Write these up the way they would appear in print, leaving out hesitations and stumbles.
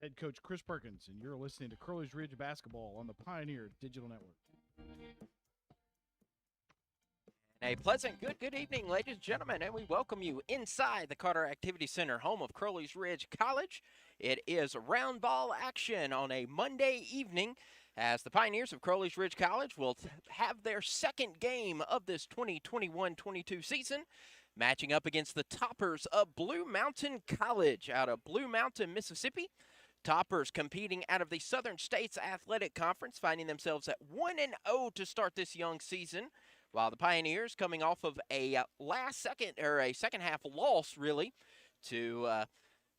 Head coach Chris Perkins, and you're listening to Crowley's Ridge Basketball on the Pioneer Digital Network. A pleasant good evening, ladies and gentlemen, and we welcome you inside the Carter Activity Center, home of Crowley's Ridge College. It is round ball action on a Monday evening as the Pioneers of Crowley's Ridge College will have their second game of this 2021-22 season, matching up against the toppers of Blue Mountain College out of Blue Mountain, Mississippi. Toppers competing out of the Southern States Athletic Conference, finding themselves at 1-0 to start this young season, while the Pioneers coming off of a second half loss, really, to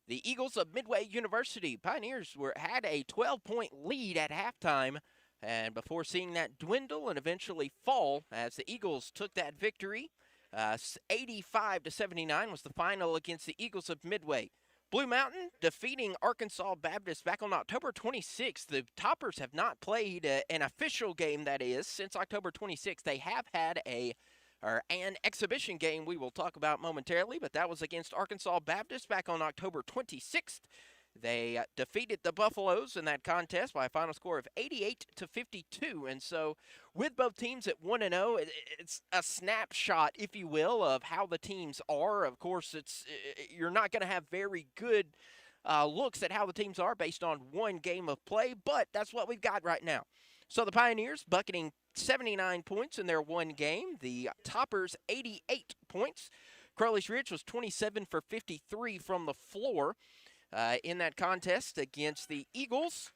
the Eagles of Midway University. Pioneers had a 12-point lead at halftime, and before seeing that dwindle and eventually fall as the Eagles took that victory, 85-79 was the final against the Eagles of Midway. Blue Mountain defeating Arkansas Baptist back on October 26th. The Toppers have not played an official game, that is, since October 26th. They have had an exhibition game we will talk about momentarily, but that was against Arkansas Baptist back on October 26th. They defeated the Buffaloes in that contest by a final score of 88-52. And so with both teams at 1-0, it's a snapshot, if you will, of how the teams are. Of course, you're not going to have very good looks at how the teams are based on one game of play, but that's what we've got right now. So the Pioneers bucketing 79 points in their one game. The Toppers 88 points. Crowley's Ridge was 27 for 53 from the floor. In that contest against the Eagles.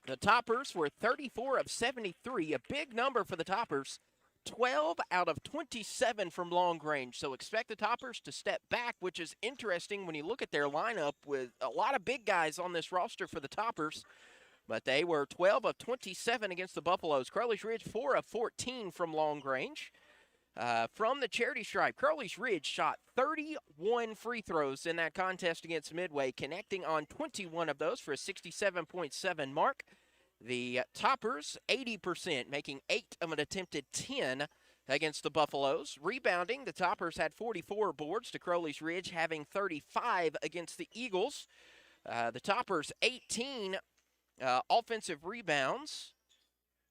The Toppers were 34 of 73, a big number for the Toppers, 12 out of 27 from long range. So expect the Toppers to step back, which is interesting when you look at their lineup with a lot of big guys on this roster for the Toppers. But they were 12 of 27 against the Buffaloes. Crowley's Ridge 4 of 14 from long range. From the charity stripe, Crowley's Ridge shot 31 free throws in that contest against Midway, connecting on 21 of those for a 67.7 mark. The Toppers, 80%, making 8 of an attempted 10 against the Buffaloes. Rebounding, the Toppers had 44 boards to Crowley's Ridge, having 35 against the Eagles. The Toppers, 18 offensive rebounds.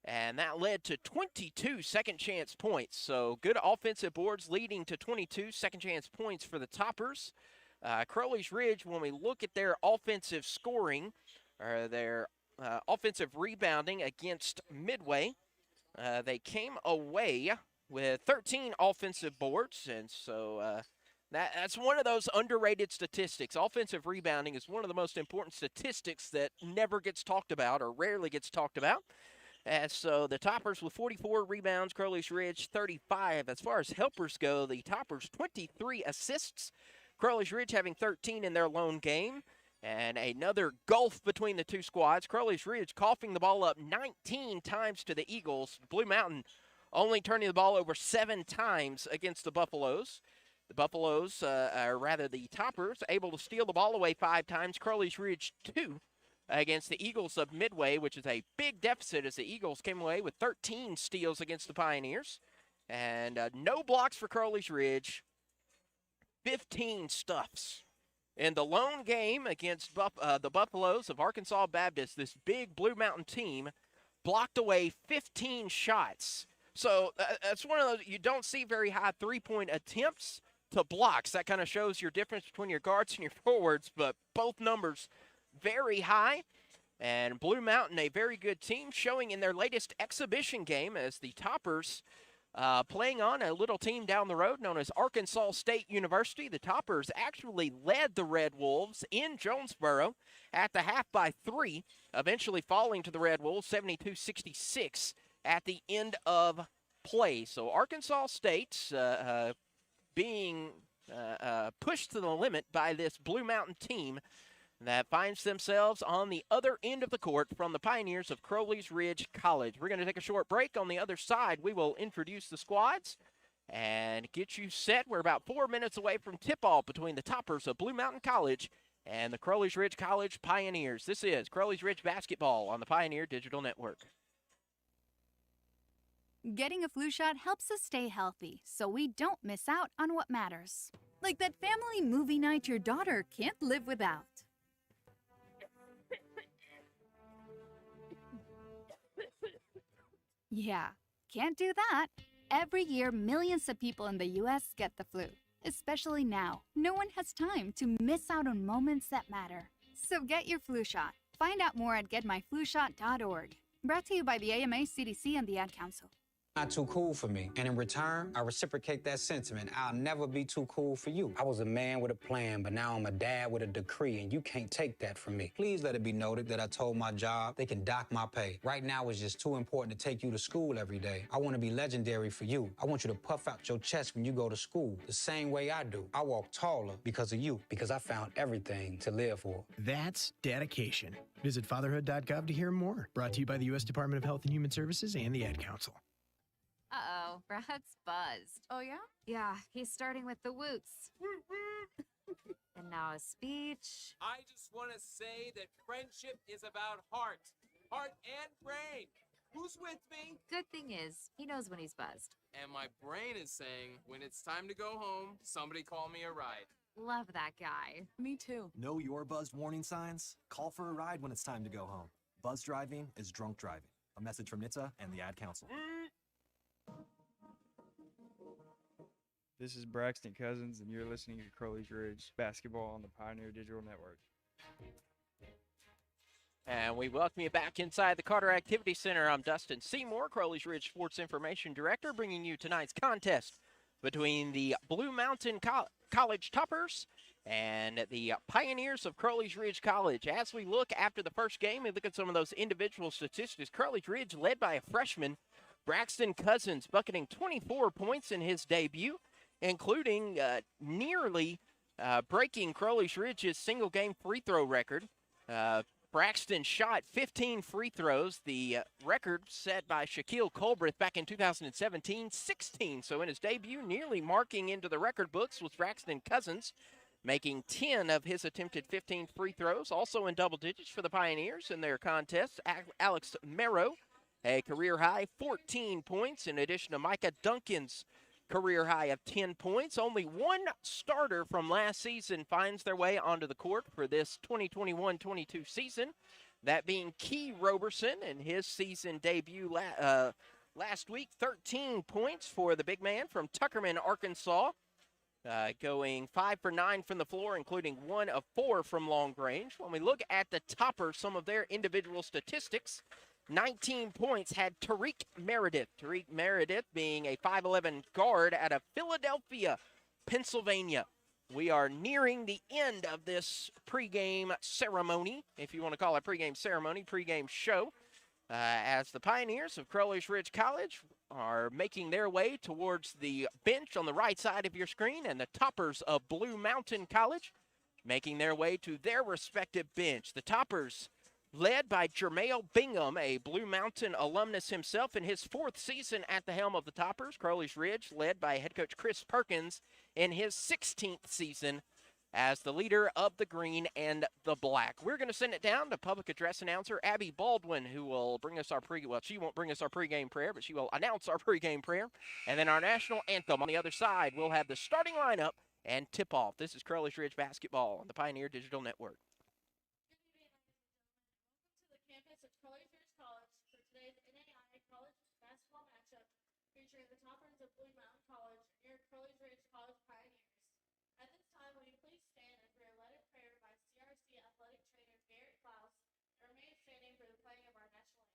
And that led to 22 second-chance points. So good offensive boards leading to 22 second-chance points for the Toppers. Crowley's Ridge, when we look at their offensive scoring, or their offensive rebounding against Midway, they came away with 13 offensive boards. And so that's one of those underrated statistics. Offensive rebounding is one of the most important statistics that never gets talked about or rarely gets talked about. And so the Toppers with 44 rebounds, Crowley's Ridge 35. As far as helpers go, the Toppers 23 assists, Crowley's Ridge having 13 in their lone game. And another gulf between the two squads. Crowley's Ridge coughing the ball up 19 times to the Eagles. Blue Mountain only turning the ball over 7 times against the Buffaloes. The Buffaloes, or rather the Toppers, able to steal the ball away 5 times. Crowley's Ridge 2. Against the Eagles of Midway, which is a big deficit as the Eagles came away with 13 steals against the Pioneers. And no blocks for Crowley's Ridge, 15 stuffs. In the lone game against the Buffaloes of Arkansas Baptist, this big Blue Mountain team blocked away 15 shots. So that's one of those, you don't see very high three-point attempts to blocks. That kind of shows your difference between your guards and your forwards, but both numbers very high. And Blue Mountain, a very good team, showing in their latest exhibition game as the Toppers playing on a little team down the road known as Arkansas State University. The Toppers actually led the Red Wolves in Jonesboro at the half by 3, eventually falling to the Red Wolves 72-66 at the end of play. So Arkansas State being pushed to the limit by this Blue Mountain team that finds themselves on the other end of the court from the Pioneers of Crowley's Ridge College. We're going to take a short break. On the other side, we will introduce the squads and get you set. We're about 4 minutes away from tip-off between the Toppers of Blue Mountain College and the Crowley's Ridge College Pioneers. This is Crowley's Ridge Basketball on the Pioneer Digital Network. Getting a flu shot helps us stay healthy, so we don't miss out on what matters. Like that family movie night your daughter can't live without. Yeah, can't do that. Every year, millions of people in the U.S. get the flu. Especially now, no one has time to miss out on moments that matter. So get your flu shot. Find out more at getmyflushot.org. Brought to you by the AMA, CDC, and the Ad Council. Not too cool for me. And in return, I reciprocate that sentiment. I'll never be too cool for you. I was a man with a plan, but now I'm a dad with a decree, and you can't take that from me. Please let it be noted that I told my job they can dock my pay. Right now, it's just too important to take you to school every day. I want to be legendary for you. I want you to puff out your chest when you go to school, the same way I do. I walk taller because of you, because I found everything to live for. That's dedication. Visit fatherhood.gov to hear more. Brought to you by the U.S. Department of Health and Human Services and the Ad Council. Uh-oh, Brad's buzzed. Oh, yeah? Yeah, he's starting with the woots. And now a speech. I just want to say that friendship is about heart and brain. Who's with me? Good thing is, he knows when he's buzzed. And my brain is saying, when it's time to go home, somebody call me a ride. Love that guy. Me too. Know your buzzed warning signs? Call for a ride when it's time to go home. Buzz driving is drunk driving. A message from NHTSA and the Ad Council. This is Braxton Cousins, and you're listening to Crowley's Ridge Basketball on the Pioneer Digital Network. And we welcome you back inside the Carter Activity Center. I'm Dustin Seymour, Crowley's Ridge Sports Information Director, bringing you tonight's contest between the Blue Mountain College Toppers and the Pioneers of Crowley's Ridge College. As we look after the first game and look at some of those individual statistics, Crowley's Ridge led by a freshman, Braxton Cousins, bucketing 24 points in his debut, including nearly breaking Crowley's Ridge's single-game free throw record. Braxton shot 15 free throws, the record set by Shaquille Colbreth back in 2017, 16. So in his debut, nearly marking into the record books was Braxton Cousins, making 10 of his attempted 15 free throws. Also in double digits for the Pioneers in their contest, Alex Merrow, a career-high 14 points, in addition to Micah Duncan's career high of 10 points. Only one starter from last season finds their way onto the court for this 2021-22 season, that being Key Roberson in his season debut last week. 13 points for the big man from Tuckerman, Arkansas, going 5 for 9 from the floor, including 1 of 4 from long range. When we look at the Toppers, some of their individual statistics, 19 points had Tariq Meredith. Tariq Meredith being a 5'11 guard out of Philadelphia, Pennsylvania. We are nearing the end of this pregame ceremony, if you want to call it pregame ceremony, pregame show, as the Pioneers of Crowley's Ridge College are making their way towards the bench on the right side of your screen, and the Toppers of Blue Mountain College making their way to their respective bench. The Toppers led by Jermail Bingham, a Blue Mountain alumnus himself in his 4th season at the helm of the Toppers. Crowley's Ridge led by head coach Chris Perkins in his 16th season as the leader of the green and the black. We're going to send it down to public address announcer Abby Baldwin, who will bring us our she won't bring us our pregame prayer, but she will announce our pregame prayer. And then our national anthem. On the other side, we'll have the starting lineup and tip-off. This is Crowley's Ridge Basketball on the Pioneer Digital Network. Featuring the Toppers of Blue Mountain College and your Crowley's Ridge College Pioneers. At this time, will you please stand and pray a letter of prayer by CRC athletic trainer Garrett Klaus, and remain standing for the playing of our national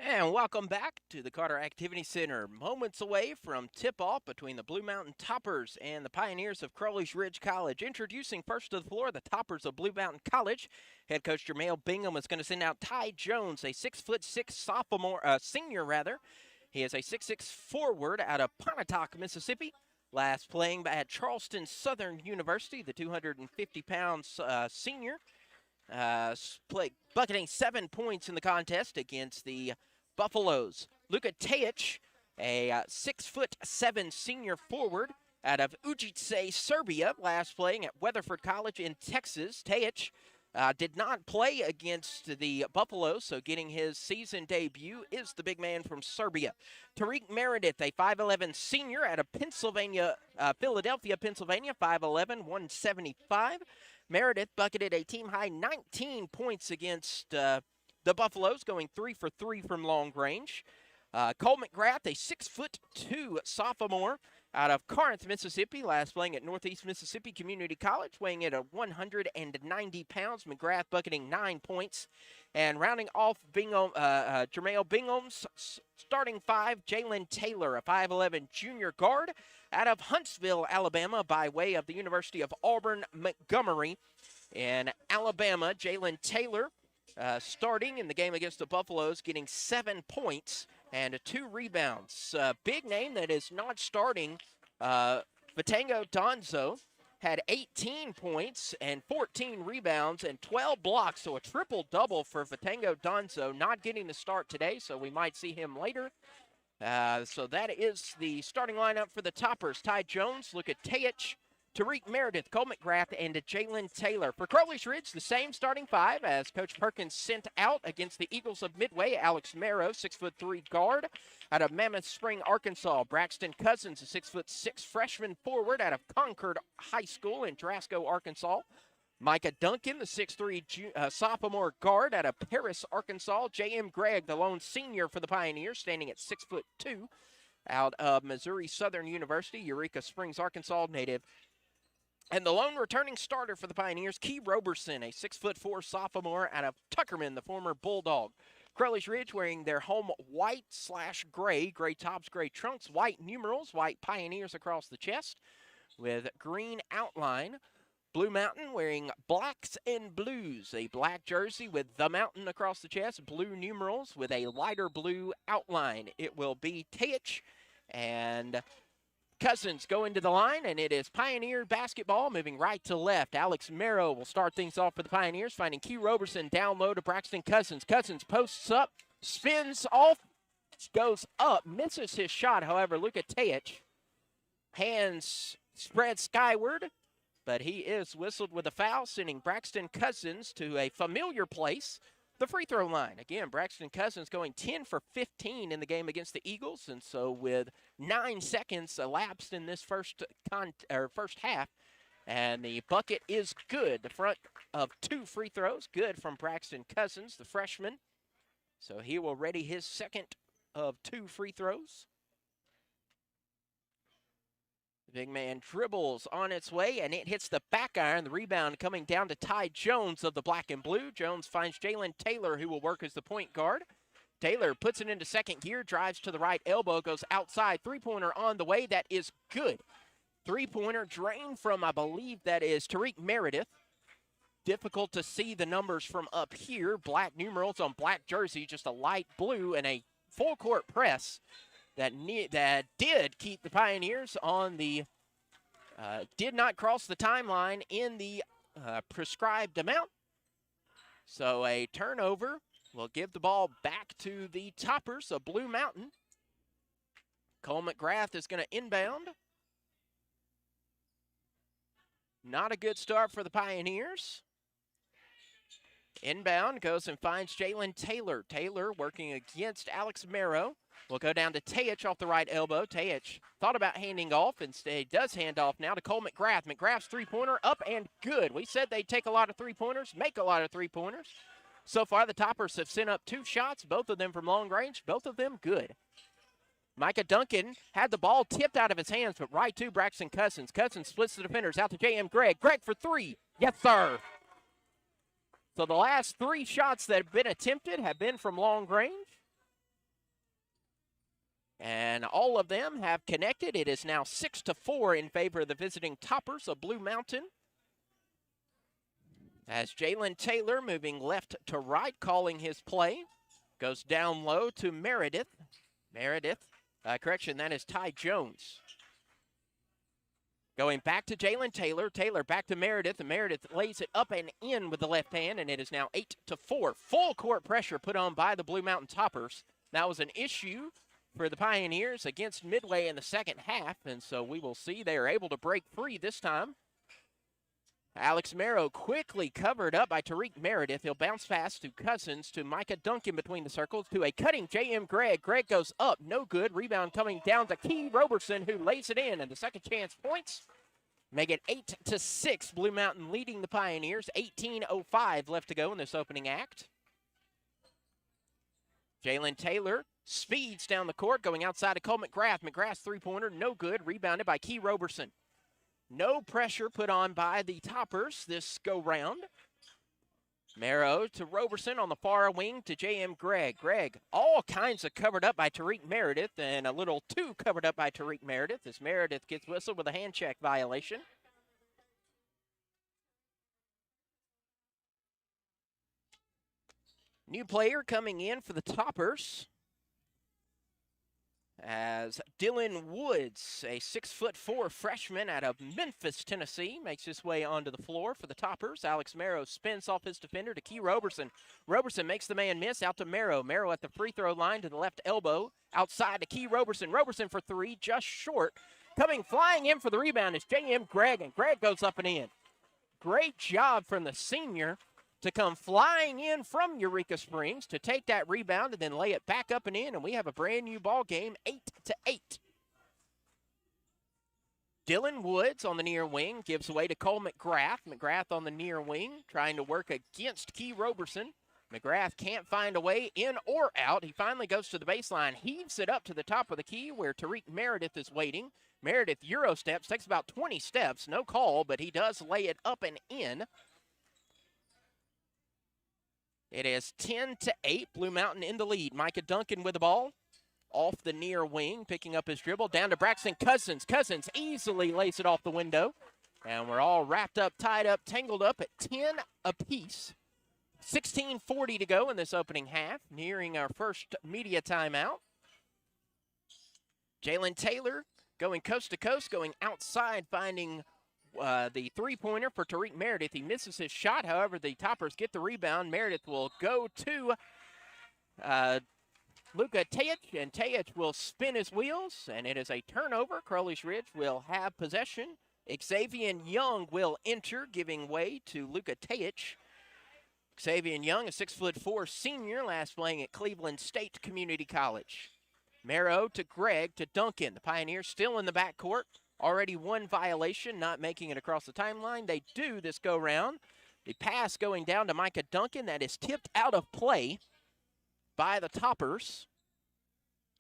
And welcome back to the Carter Activity Center. Moments away from tip-off between the Blue Mountain Toppers and the Pioneers of Crowley's Ridge College. Introducing first to the floor, the Toppers of Blue Mountain College. Head coach Jermail Bingham is going to send out Ty Jones, a 6'6" senior. He is a 6'6" forward out of Pontotoc, Mississippi. Last playing at Charleston Southern University, the 250-pound senior. Bucketing 7 points in the contest against the Buffaloes. Luka Tajic, a 6'7" senior forward out of Ujice, Serbia, last playing at Weatherford College in Texas. Tajic did not play against the Buffaloes, so getting his season debut is the big man from Serbia. Tariq Meredith, a 5'11" senior out of Philadelphia, Pennsylvania, 5'11", 175. Meredith bucketed a team-high 19 points against the Buffaloes, going 3 for 3 from long range. Cole McGrath, a 6'2" sophomore out of Corinth, Mississippi, last playing at Northeast Mississippi Community College, weighing in at 190 pounds. McGrath bucketing 9 points. And rounding off Jermail Bingham's starting five, Jalen Taylor, a 5'11" junior guard out of Huntsville, Alabama, by way of the University of Auburn Montgomery. In Alabama, Jalen Taylor starting in the game against the Buffaloes, getting 7 points and 2 rebounds. Big name that is not starting, Vatango Donzo, had 18 points and 14 rebounds and 12 blocks, so a triple-double for Vatango Donzo, not getting the start today, so we might see him later. So that is the starting lineup for the Toppers. Ty Jones, Luka Tajic, Tariq Meredith, Cole McGrath, and Jalen Taylor. For Crowley's Ridge, the same starting five as Coach Perkins sent out against the Eagles of Midway. Alex Marrow, 6'3" guard out of Mammoth Spring, Arkansas. Braxton Cousins, a 6'6" freshman forward out of Concord High School in Drasco, Arkansas. Micah Duncan, the 6'3" sophomore guard out of Paris, Arkansas. J.M. Gregg, the lone senior for the Pioneers, standing at 6'2", out of Missouri Southern University, Eureka Springs, Arkansas native. And the lone returning starter for the Pioneers, Key Roberson, a 6'4" sophomore out of Tuckerman, the former Bulldog. Crowley's Ridge wearing their home white/gray, gray tops, gray trunks, white numerals, white Pioneers across the chest with green outline. Blue Mountain wearing blacks and blues, a black jersey with the mountain across the chest, blue numerals with a lighter blue outline. It will be Tajic and Cousins go into the line, and it is Pioneer basketball moving right to left. Alex Marrow will start things off for the Pioneers, finding Key Roberson down low to Braxton Cousins. Cousins posts up, spins off, goes up, misses his shot. However, look at Tajic. Hands spread skyward, but he is whistled with a foul, sending Braxton Cousins to a familiar place, the free throw line. Again, Braxton Cousins going 10 for 15 in the game against the Eagles, and so with 9 seconds elapsed in this first half, and the bucket is good. The front of 2 free throws, good from Braxton Cousins, the freshman. So he will ready his second of 2 free throws. Big man dribbles on its way, and it hits the back iron. The rebound coming down to Ty Jones of the black and blue. Jones finds Jalen Taylor, who will work as the point guard. Taylor puts it into second gear, drives to the right elbow, goes outside. Three-pointer on the way. That is good. Three-pointer drained from, I believe that is Tariq Meredith. Difficult to see the numbers from up here. Black numerals on black jersey, just a light blue, and a full-court press that did keep the Pioneers on the, did not cross the timeline in the prescribed amount. So a turnover will give the ball back to the Toppers of Blue Mountain. Cole McGrath is going to inbound. Not a good start for the Pioneers. Inbound goes and finds Jalen Taylor. Taylor working against Alex Marrow. Will go down to Tajic off the right elbow. Tajic thought about handing off. Instead, does hand off now to Cole McGrath. McGrath's three-pointer up and good. We said they'd take a lot of three-pointers, make a lot of three-pointers. So far, the Toppers have sent up 2 shots, both of them from long range, both of them good. Micah Duncan had the ball tipped out of his hands, but right to Braxton Cousins. Cousins splits the defenders out to J.M. Gregg. Gregg for 3. Yes, sir. So the last 3 shots that have been attempted have been from long range. And all of them have connected. It is now 6-4 in favor of the visiting Toppers of Blue Mountain. As Jalen Taylor moving left to right, calling his play. Goes down low to Meredith. That is Ty Jones. Going back to Jalen Taylor. Taylor back to Meredith, and Meredith lays it up and in with the left hand, and it is now 8-4. Full court pressure put on by the Blue Mountain Toppers. That was an issue for the Pioneers against Midway in the second half, and so we will see they are able to break free this time. Alex Merrow quickly covered up by Tariq Meredith. He'll bounce fast to Cousins, to Micah Duncan between the circles, to a cutting J.M. Gregg. Gregg goes up, no good. Rebound coming down to Key Roberson, who lays it in, and the second chance points make it 8-6. Blue Mountain leading the Pioneers. 18:05 left to go in this opening act. Jalen Taylor speeds down the court, going outside to Cole McGrath. McGrath's three-pointer, no good. Rebounded by Key Roberson. No pressure put on by the Toppers this go-round. Merrow to Roberson on the far wing to J.M. Gregg. Gregg all kinds of covered up by Tariq Meredith, and a little too covered up by Tariq Meredith as Meredith gets whistled with a hand check violation. New player coming in for the Toppers as Dylan Woods, a 6'4" freshman out of Memphis, Tennessee, makes his way onto the floor for the Toppers. Alex Merrow spins off his defender to Key Roberson. Roberson makes the man miss, out to Merrow. Merrow at the free throw line to the left elbow, outside to Key Roberson. Roberson for three, just short. Coming flying in for the rebound is J.M. Gregg, and Gregg goes up and in. Great job from the senior to come flying in from Eureka Springs to take that rebound and then lay it back up and in, and we have a brand new ball game, 8-8. Dylan Woods on the near wing gives away to Cole McGrath. McGrath on the near wing trying to work against Key Roberson. McGrath can't find a way in or out. He finally goes to the baseline, heaves it up to the top of the key where Tariq Meredith is waiting. Meredith Euro steps, takes about 20 steps, no call, but he does lay it up and in. It is 10-8, Blue Mountain in the lead. Micah Duncan with the ball. Off the near wing, picking up his dribble. Down to Braxton Cousins. Cousins easily lays it off the window. And we're all wrapped up, tied up, tangled up at 10 apiece. 16:40 to go in this opening half, nearing our first media timeout. Jalen Taylor going coast to coast, going outside, finding the three-pointer for Tariq Meredith. He misses his shot. However, the Toppers get the rebound. Meredith will go to Luka Tejic, and Tejic will spin his wheels, and it is a turnover. Crowley's Ridge will have possession. Xavier Young will enter, giving way to Luka Tejic. Xavier Young, a 6'4" senior, last playing at Cleveland State Community College. Merrow to Gregg to Duncan. The Pioneers still in the backcourt. Already one violation, not making it across the timeline. They do this go-round. The pass going down to Micah Duncan. That is tipped out of play by the Toppers.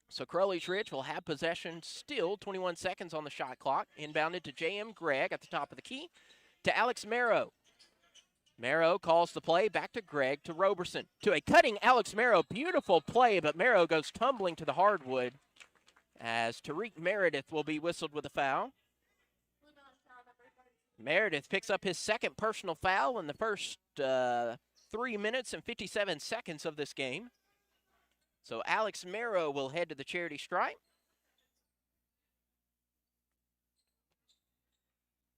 So Crowley's Ridge will have possession still. 21 seconds on the shot clock. Inbounded to J.M. Gregg at the top of the key. To Alex Merrow. Merrow calls the play back to Gregg to Roberson. To a cutting Alex Merrow. Beautiful play, but Merrow goes tumbling to the hardwood as Tariq Meredith will be whistled with a foul. Meredith picks up his second personal foul in the first 3 minutes and 57 seconds of this game. So Alex Merrow will head to the charity stripe.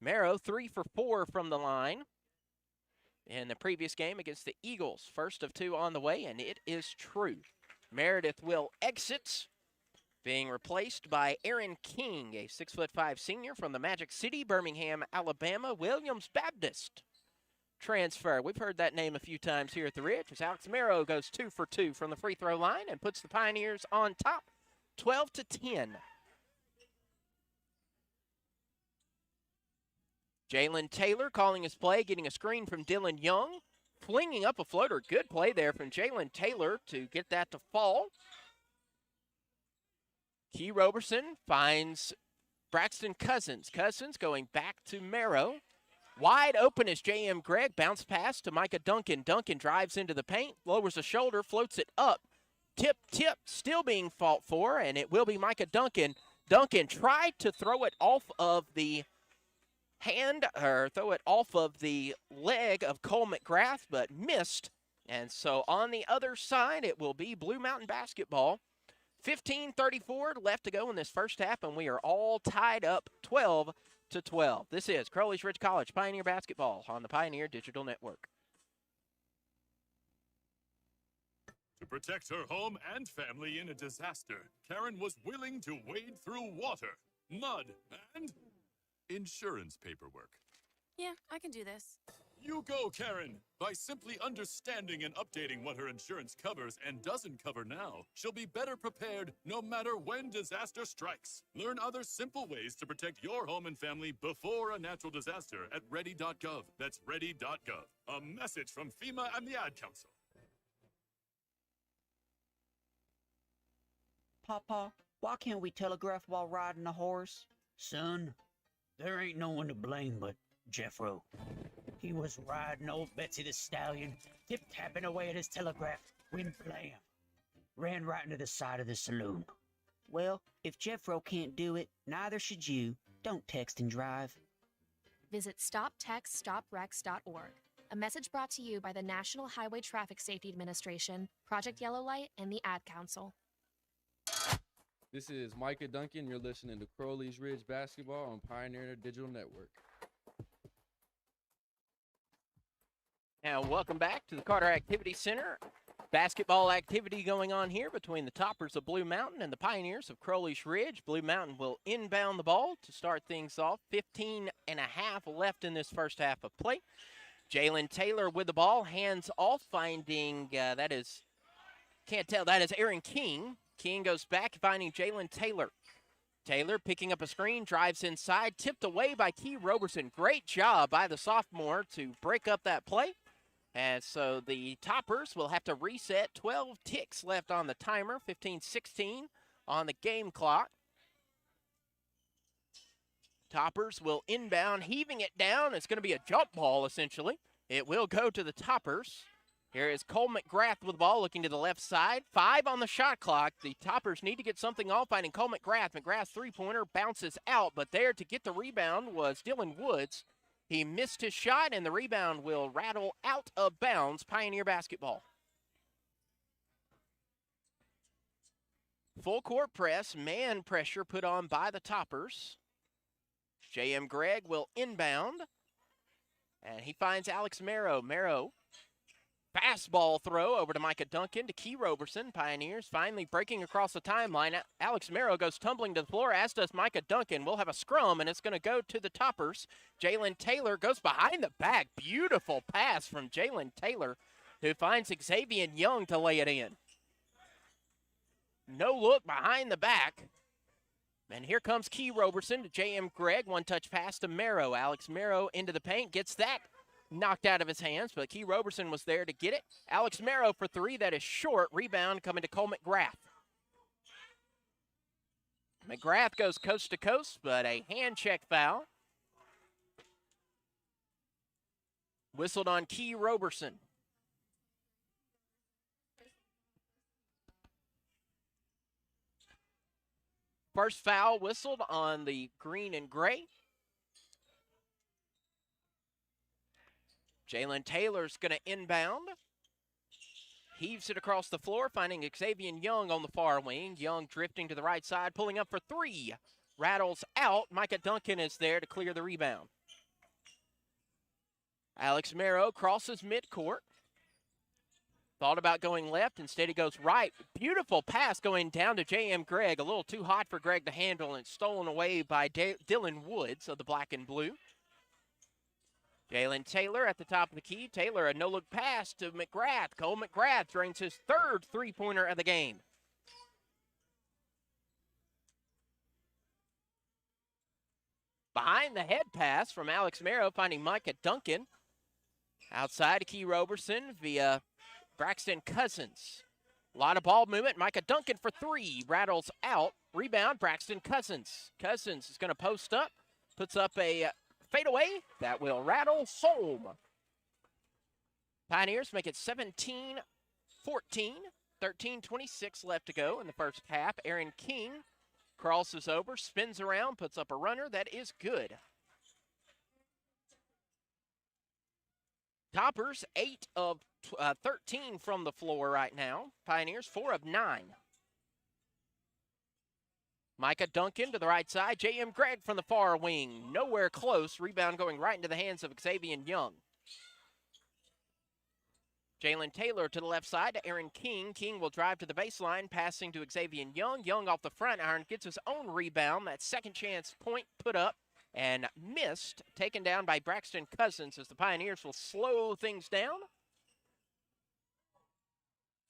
Merrow 3 for 4 from the line in the previous game against the Eagles. First of two on the way, and it is true. Meredith will exit, being replaced by Aaron King, a 6'5" senior from the Magic City, Birmingham, Alabama, Williams Baptist transfer. We've heard that name a few times here at the Ridge as Alex Merrow goes 2 for 2 from the free throw line and puts the Pioneers on top, 12-10. Jalen Taylor calling his play, getting a screen from Dylan Young, flinging up a floater. Good play there from Jalen Taylor to get that to fall. Key Roberson finds Braxton Cousins. Cousins going back to Merrow. Wide open is J.M. Gregg. Bounce pass to Micah Duncan. Duncan drives into the paint, lowers the shoulder, floats it up. Tip still being fought for, and it will be Micah Duncan. Duncan tried to throw it off of the hand, or throw it off of the leg of Cole McGrath, but missed. And so on the other side, it will be Blue Mountain basketball. 15:34 left to go in this first half, and we are all tied up 12-12. This is Crowley's Ridge College Pioneer basketball on the Pioneer Digital Network. To protect her home and family in a disaster, Karen was willing to wade through water, mud, and insurance paperwork. Yeah, I can do this. You go, Karen! By simply understanding and updating what her insurance covers and doesn't cover now, she'll be better prepared no matter when disaster strikes. Learn other simple ways to protect your home and family before a natural disaster at ready.gov. That's ready.gov. A message from FEMA and the Ad Council. Papa, why can't we telegraph while riding a horse? Son, there ain't no one to blame but Jeffro. He was riding old Betsy the Stallion, tip-tapping away at his telegraph, when blam, ran right into the side of the saloon. Well, if Jeffro can't do it, neither should you. Don't text and drive. Visit StopTextStopWrecks.org. A message brought to you by the National Highway Traffic Safety Administration, Project Yellow Light, and the Ad Council. This is Micah Duncan. You're listening to Crowley's Ridge Basketball on Pioneer Digital Network. And welcome back to the Carter Activity Center. Basketball activity going on here between the Toppers of Blue Mountain and the Pioneers of Crowley's Ridge. Blue Mountain will inbound the ball to start things off. 15 and a half left in this first half of play. Jalen Taylor with the ball, hands off, finding, that is Aaron King. King goes back, finding Jalen Taylor. Taylor picking up a screen, drives inside, tipped away by Key Roberson. Great job by the sophomore to break up that play. And so the Toppers will have to reset. 12 ticks left on the timer, 15-16 on the game clock. Toppers will inbound, heaving it down. It's going to be a jump ball, essentially. It will go to the Toppers. Here is Cole McGrath with the ball, looking to the left side. 5 on the shot clock. The Toppers need to get something off, finding Cole McGrath. McGrath's three-pointer bounces out, but there to get the rebound was Dylan Woods. He missed his shot, and the rebound will rattle out of bounds. Pioneer basketball. Full court press, man pressure put on by the Toppers. J.M. Gregg will inbound, and he finds Alex Merrow. Merrow, fastball throw over to Micah Duncan to Key Roberson. Pioneers finally breaking across the timeline. Alex Merrow goes tumbling to the floor, as does Micah Duncan. We'll have a scrum, and it's going to go to the Toppers. Jalen Taylor goes behind the back. Beautiful pass from Jalen Taylor, who finds Xavier Young to lay it in. No look behind the back. And here comes Key Roberson to J.M. Gregg. One-touch pass to Merrow. Alex Merrow into the paint, gets that knocked out of his hands, but Key Roberson was there to get it. Alex Merrow for three. That is short. Rebound coming to Cole McGrath. McGrath goes coast to coast, but a hand check foul. Whistled on Key Roberson. First foul whistled on the green and gray. Jalen Taylor's going to inbound. Heaves it across the floor, finding Xavier Young on the far wing. Young drifting to the right side, pulling up for three. Rattles out. Micah Duncan is there to clear the rebound. Alex Merrow crosses midcourt. Thought about going left. Instead, he goes right. Beautiful pass going down to J.M. Gregg. A little too hot for Gregg to handle, and stolen away by Dylan Woods of the black and blue. Jalen Taylor at the top of the key. Taylor, a no-look pass to McGrath. Cole McGrath drains his third three-pointer of the game. Behind the head pass from Alex Merrow, finding Micah Duncan. Outside to Key Roberson via Braxton Cousins. A lot of ball movement. Micah Duncan for three. Rattles out. Rebound, Braxton Cousins. Cousins is going to post up. Puts up a fadeaway that will rattle home. Pioneers make it 17-14. 13:26 left to go in the first half. Aaron King crosses over, spins around, puts up a runner. That is good. Toppers, 8 of 13 from the floor right now. Pioneers, 4 of 9. Micah Duncan to the right side. J.M. Gregg from the far wing. Nowhere close. Rebound going right into the hands of Xavier Young. Jalen Taylor to the left side to Aaron King. King will drive to the baseline, passing to Xavier Young. Young off the front iron gets his own rebound. That second chance point put up and missed, taken down by Braxton Cousins as the Pioneers will slow things down.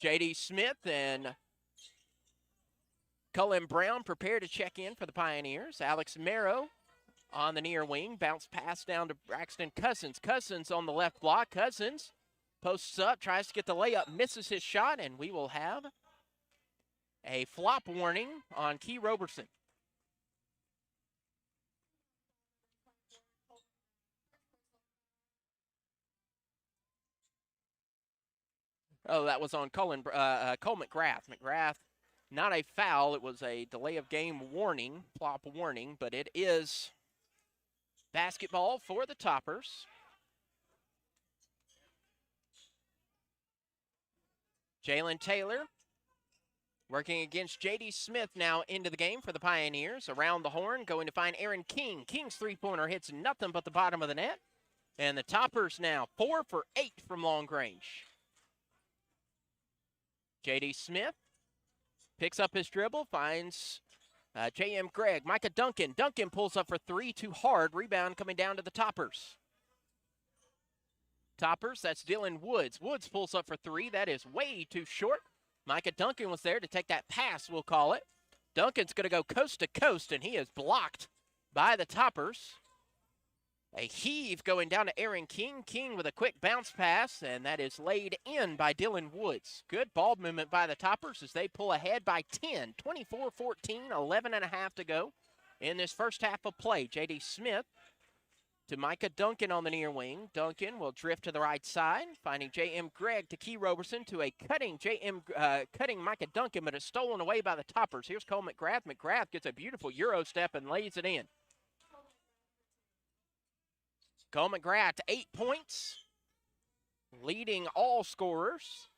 J.D. Smith and Cullen Brown prepare to check in for the Pioneers. Alex Marrow on the near wing. Bounce pass down to Braxton Cousins. Cousins on the left block. Cousins posts up, tries to get the layup, misses his shot, and we will have a flop warning on Key Roberson. Oh, that was on Cole McGrath. McGrath, not a foul. It was a delay of game warning, flop warning, but it is basketball for the Toppers. Jalen Taylor working against J.D. Smith now into the game for the Pioneers. Around the horn, going to find Aaron King. King's three-pointer hits nothing but the bottom of the net. And the Toppers now 4 for 8 from long range. J.D. Smith picks up his dribble, finds J.M. Gregg. Micah Duncan. Duncan pulls up for 3, too hard. Rebound coming down to the Toppers. Toppers, that's Dylan Woods. Woods pulls up for 3. That is way too short. Micah Duncan was there to take that pass, we'll call it. Duncan's going to go coast to coast, and he is blocked by the Toppers. A heave going down to Aaron King. King with a quick bounce pass, and that is laid in by Dylan Woods. Good ball movement by the Toppers as they pull ahead by 10. 24-14, 11.5 to go in this first half of play. J.D. Smith to Micah Duncan on the near wing. Duncan will drift to the right side, finding J.M. Gregg to Key Roberson to a cutting Micah Duncan, but it's stolen away by the Toppers. Here's Cole McGrath. McGrath gets a beautiful Euro step and lays it in. Cole McGrath, 8 points, leading all scorers.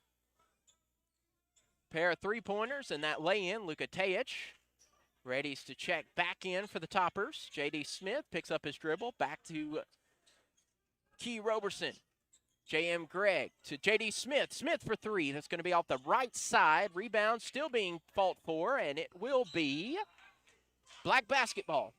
Pair of three-pointers and that lay-in. Luka Tejic ready to check back in for the Toppers. J.D. Smith picks up his dribble, back to Key Roberson. J.M. Gregg to J.D. Smith. Smith for 3. That's going to be off the right side. Rebound still being fought for, and it will be Black basketball,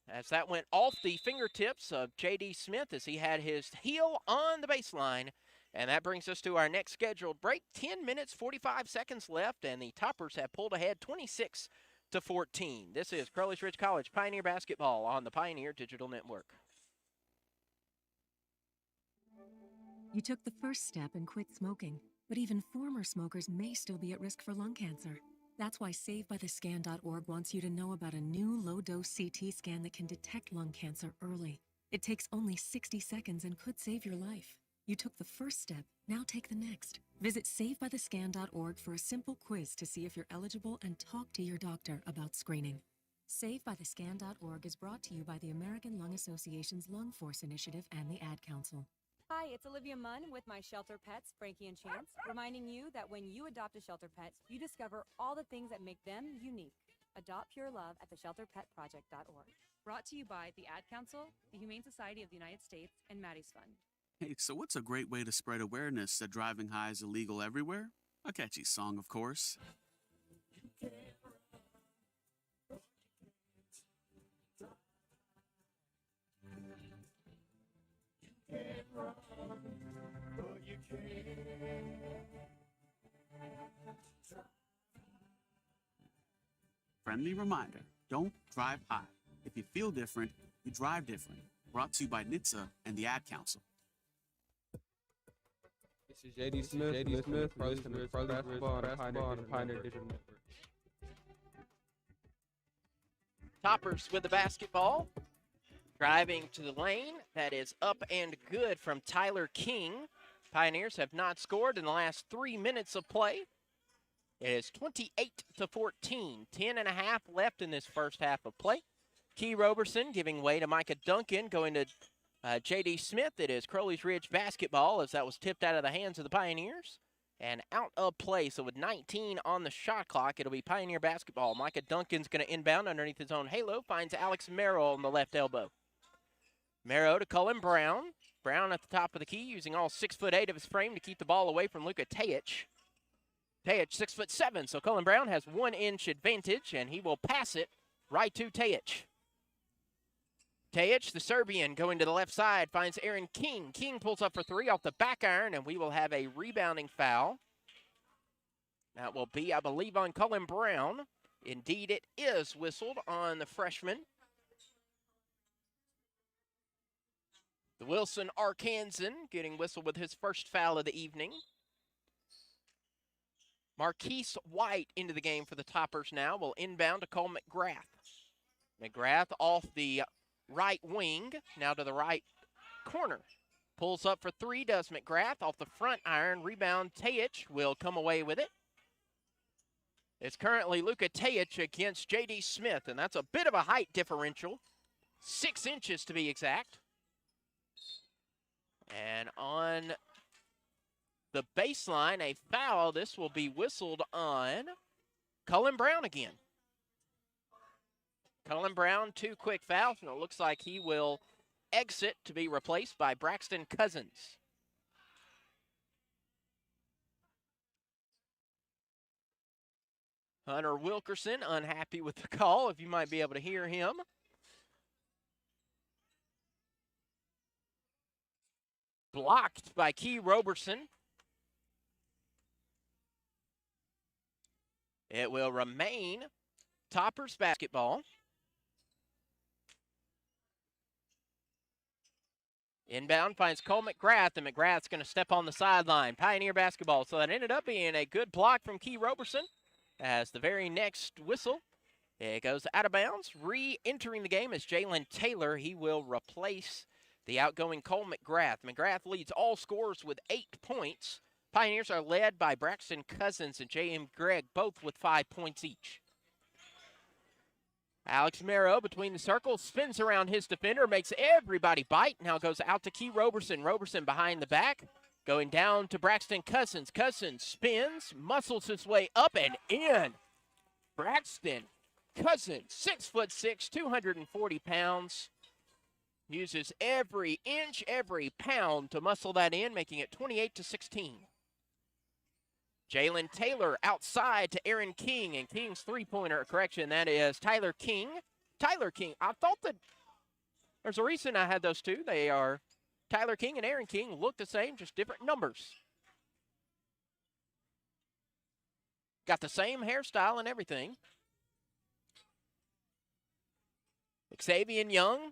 as that went off the fingertips of J.D. Smith as he had his heel on the baseline. And that brings us to our next scheduled break. 10 minutes, 45 seconds left, and the Toppers have pulled ahead 26-14. This is Crowley's Ridge College Pioneer basketball on the Pioneer Digital Network. You took the first step and quit smoking, but even former smokers may still be at risk for lung cancer. That's why SaveByTheScan.org wants you to know about a new low-dose CT scan that can detect lung cancer early. It takes only 60 seconds and could save your life. You took the first step, now take the next. Visit SaveByTheScan.org for a simple quiz to see if you're eligible and talk to your doctor about screening. SaveByTheScan.org is brought to you by the American Lung Association's Lung Force Initiative and the Ad Council. Hi, it's Olivia Munn with my shelter pets, Frankie and Chance, reminding you that when you adopt a shelter pet, you discover all the things that make them unique. Adopt pure love at theshelterpetproject.org. Brought to you by the Ad Council, the Humane Society of the United States, and Maddie's Fund. Hey, so what's a great way to spread awareness that driving high is illegal everywhere? A catchy song, of course. Friendly reminder, don't drive high. If you feel different, you drive different. Brought to you by NHTSA and the Ad Council. This is J.D. Smith, Crowley's basketball on the Pioneer Digital Network. Toppers with the basketball. Driving to the lane. That is up and good from Tyler King. Pioneers have not scored in the last 3 minutes of play. It is 28-14. 10.5 left in this first half of play. Key Roberson giving way to Micah Duncan, going to J.D. Smith. It is Crowley's Ridge basketball as that was tipped out of the hands of the Pioneers and out of play. So with 19 on the shot clock, it'll be Pioneer basketball. Micah Duncan's going to inbound underneath his own halo, finds Alex Merrill on the left elbow. Merrill to Cullen Brown. Brown at the top of the key, using all 6'8" of his frame to keep the ball away from Luka Tajic. Tajic 6'7", so Cullen Brown has 1 inch advantage, and he will pass it right to Tajic. Tajic, the Serbian, going to the left side, finds Aaron King. King pulls up for 3 off the back iron, and we will have a rebounding foul. That will be, I believe, on Cullen Brown. Indeed, it is whistled on the freshman. The Wilson Arkansan getting whistled with his first foul of the evening. Marquise White into the game for the Toppers now. Will inbound to Cole McGrath. McGrath off the right wing, now to the right corner. Pulls up for 3, does McGrath off the front iron. Rebound, Tajic will come away with it. It's currently Luka Tajic against J.D. Smith, and that's a bit of a height differential. 6 inches to be exact. And on the baseline, a foul. This will be whistled on Cullen Brown again. Cullen Brown, 2 quick fouls, and it looks like he will exit to be replaced by Braxton Cousins. Hunter Wilkerson unhappy with the call, if you might be able to hear him. Blocked by Key Roberson. It will remain Toppers basketball. Inbound finds Cole McGrath, and McGrath's going to step on the sideline. Pioneer basketball. So that ended up being a good block from Key Roberson. As the very next whistle, it goes out of bounds. Re-entering the game is Jalen Taylor. He will replace the outgoing Cole McGrath. McGrath leads all scorers with 8 points. Pioneers are led by Braxton Cousins and J.M. Gregg, both with 5 points each. Alex Merrill between the circles, spins around his defender, makes everybody bite. Now goes out to Key Roberson. Roberson behind the back, going down to Braxton Cousins. Cousins spins, muscles his way up and in. Braxton Cousins, 6'6", 240 pounds. Uses every inch, every pound to muscle that in, making it 28-16. Jalen Taylor outside to Aaron King, and King's three-pointer, correction, that is Tyler King. Tyler King, I thought that there's a reason I had those two. They are Tyler King and Aaron King look the same, just different numbers. Got the same hairstyle and everything. Xavier Young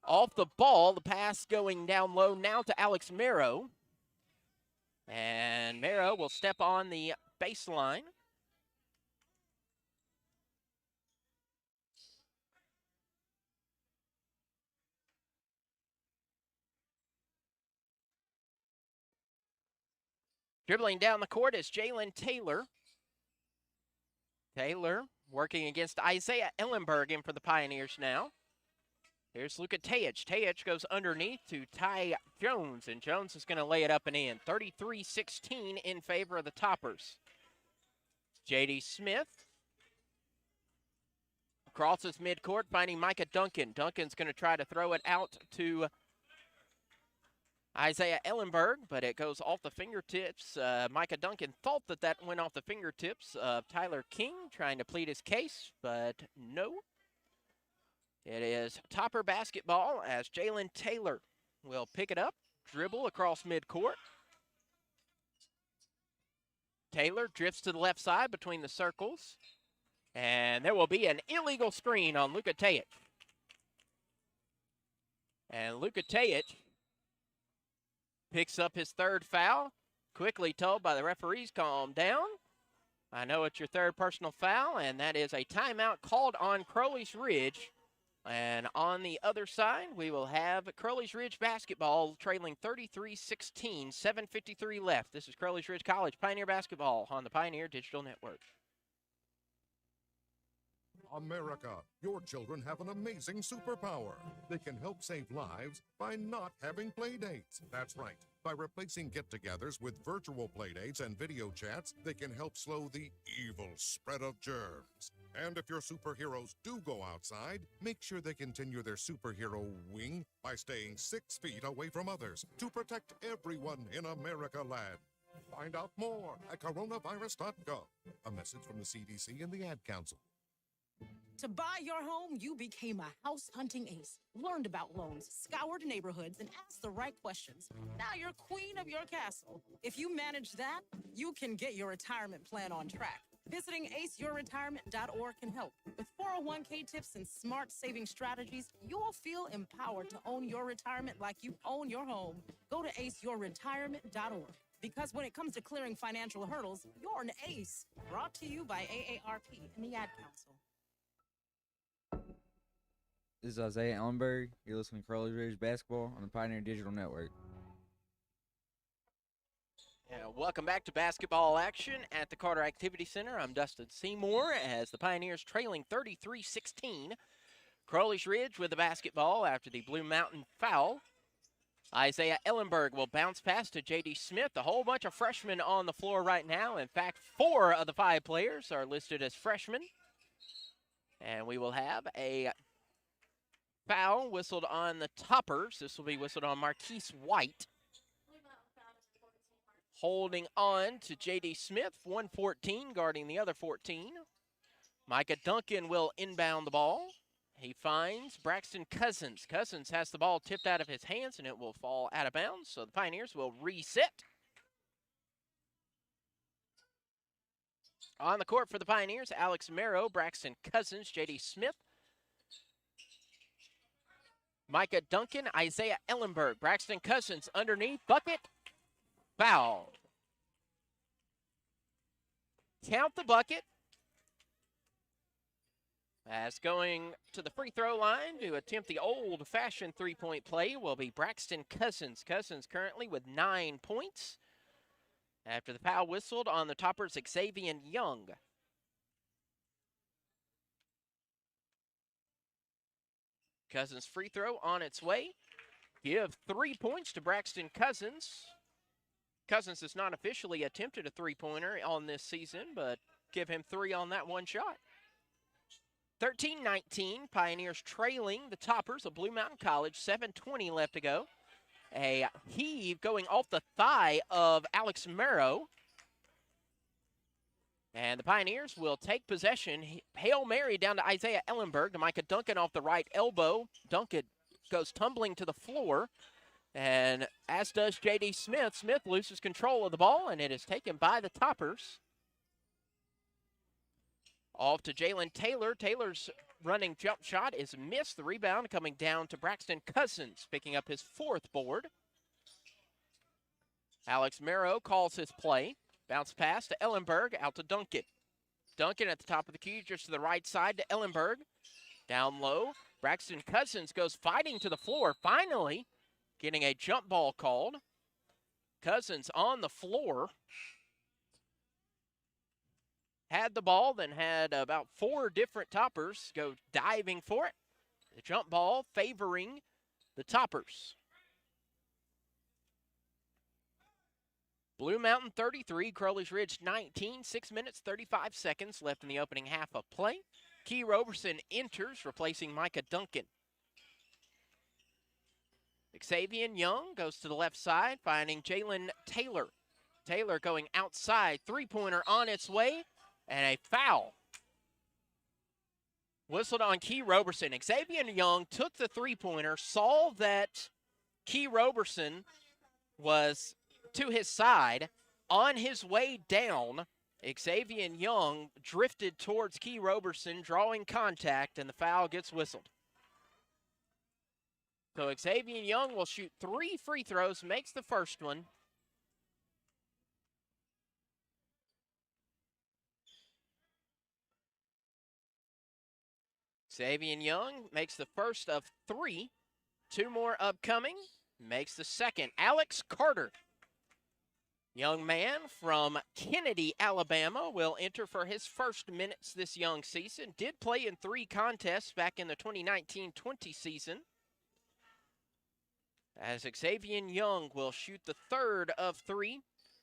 off the ball, the pass going down low now to Alex Merrow. And Merrow will step on the baseline. Dribbling down the court is Jalen Taylor. Taylor working against Isaiah Ellenberg in for the Pioneers now. Here's Luka Tajic. Tajic goes underneath to Ty Jones, and Jones is going to lay it up and in. 33-16 in favor of the Toppers. J.D. Smith crosses midcourt, finding Micah Duncan. Duncan's going to try to throw it out to Isaiah Ellenberg, but it goes off the fingertips. Micah Duncan thought that went off the fingertips of Tyler King, trying to plead his case, but no. It is Topper basketball as Jalen Taylor will pick it up, dribble across midcourt. Taylor drifts to the left side between the circles, and there will be an illegal screen on Luka Tajic. And Luka Tajic picks up his third foul, quickly told by the referees, calm down. I know it's your third personal foul, and that is a timeout called on Crowley's Ridge And on the other side, we will have Crowley's Ridge basketball trailing 33-16, 7:53 left. This is Crowley's Ridge College Pioneer basketball on the Pioneer Digital Network. America, your children have an amazing superpower. They can help save lives by not having play dates. That's right. By replacing get-togethers with virtual playdates and video chats, they can help slow the evil spread of germs. And if your superheroes do go outside, make sure they continue their superhero wing by staying 6 feet away from others to protect everyone in America land. Find out more at coronavirus.gov. A message from the CDC and the Ad Council. To buy your home, you became a house hunting ace, learned about loans, scoured neighborhoods, and asked the right questions. Now you're queen of your castle. If you manage that, you can get your retirement plan on track. Visiting aceyourretirement.org can help. With 401k tips and smart saving strategies, you'll feel empowered to own your retirement like you own your home. Go to aceyourretirement.org. Because when it comes to clearing financial hurdles, you're an ace. Brought to you by AARP and the Ad Council. This is Isaiah Ellenberg. You're listening to Crowley Ridge Basketball on the Pioneer Digital Network. Welcome back to basketball action at the Carter Activity Center. I'm Dustin Seymour as the Pioneers trailing 33-16. Crowley's Ridge with the basketball after the Blue Mountain foul. Isaiah Ellenberg will bounce pass to J.D. Smith. A whole bunch of freshmen on the floor right now. In fact, 4 of the 5 players are listed as freshmen. And we will have a foul whistled on the Toppers. This will be whistled on Marquise White. Holding on to J.D. Smith, 114, guarding the other 14. Micah Duncan will inbound the ball. He finds Braxton Cousins. Cousins has the ball tipped out of his hands, and it will fall out of bounds, so the Pioneers will reset. On the court for the Pioneers, Alex Merrow, Braxton Cousins, J.D. Smith, Micah Duncan, Isaiah Ellenberg, Braxton Cousins underneath, bucket, foul. Count the bucket. As going to the free throw line to attempt the old-fashioned three-point play will be Braxton Cousins. Cousins currently with 9 points. After the foul whistled on the Toppers, Xavier Young. Cousins' free throw on its way. Give 3 points to Braxton Cousins. Cousins has not officially attempted a three-pointer on this season, but give him 3 on that one shot. 13-19, Pioneers trailing the Toppers of Blue Mountain College, 7:20 left to go. A heave going off the thigh of Alex Merrow. And the Pioneers will take possession. Hail Mary down to Isaiah Ellenberg to Micah Duncan off the right elbow. Duncan goes tumbling to the floor. And as does J.D. Smith. Smith loses control of the ball, and it is taken by the Toppers. Off to Jalen Taylor. Taylor's running jump shot is missed. The rebound coming down to Braxton Cousins, picking up his 4th board. Alex Merrow calls his play. Bounce pass to Ellenberg, out to Duncan. Duncan at the top of the key, just to the right side to Ellenberg. Down low, Braxton Cousins goes fighting to the floor, finally getting a jump ball called. Cousins on the floor. Had the ball, then had about 4 different Toppers go diving for it. The jump ball favoring the Toppers. Blue Mountain 33, Crowley's Ridge 19, 6 minutes, 35 seconds left in the opening half of play. Key Roberson enters, replacing Micah Duncan. Xavier Young goes to the left side, finding Jalen Taylor. Taylor going outside, three-pointer on its way, and a foul. Whistled on Key Roberson. Xavier Young took the three-pointer, saw that Key Roberson was to his side. On his way down, Xavier Young drifted towards Key Roberson, drawing contact, and the foul gets whistled. So Xavier Young will shoot 3 free throws, makes the first one. Xavier Young makes the first of 3. 2 more upcoming. Makes the second. Alex Carter, young man from Kennedy, Alabama, will enter for his first minutes this young season. Did play in 3 contests back in the 2019-20 season. As Xavier Young will shoot the third of 3,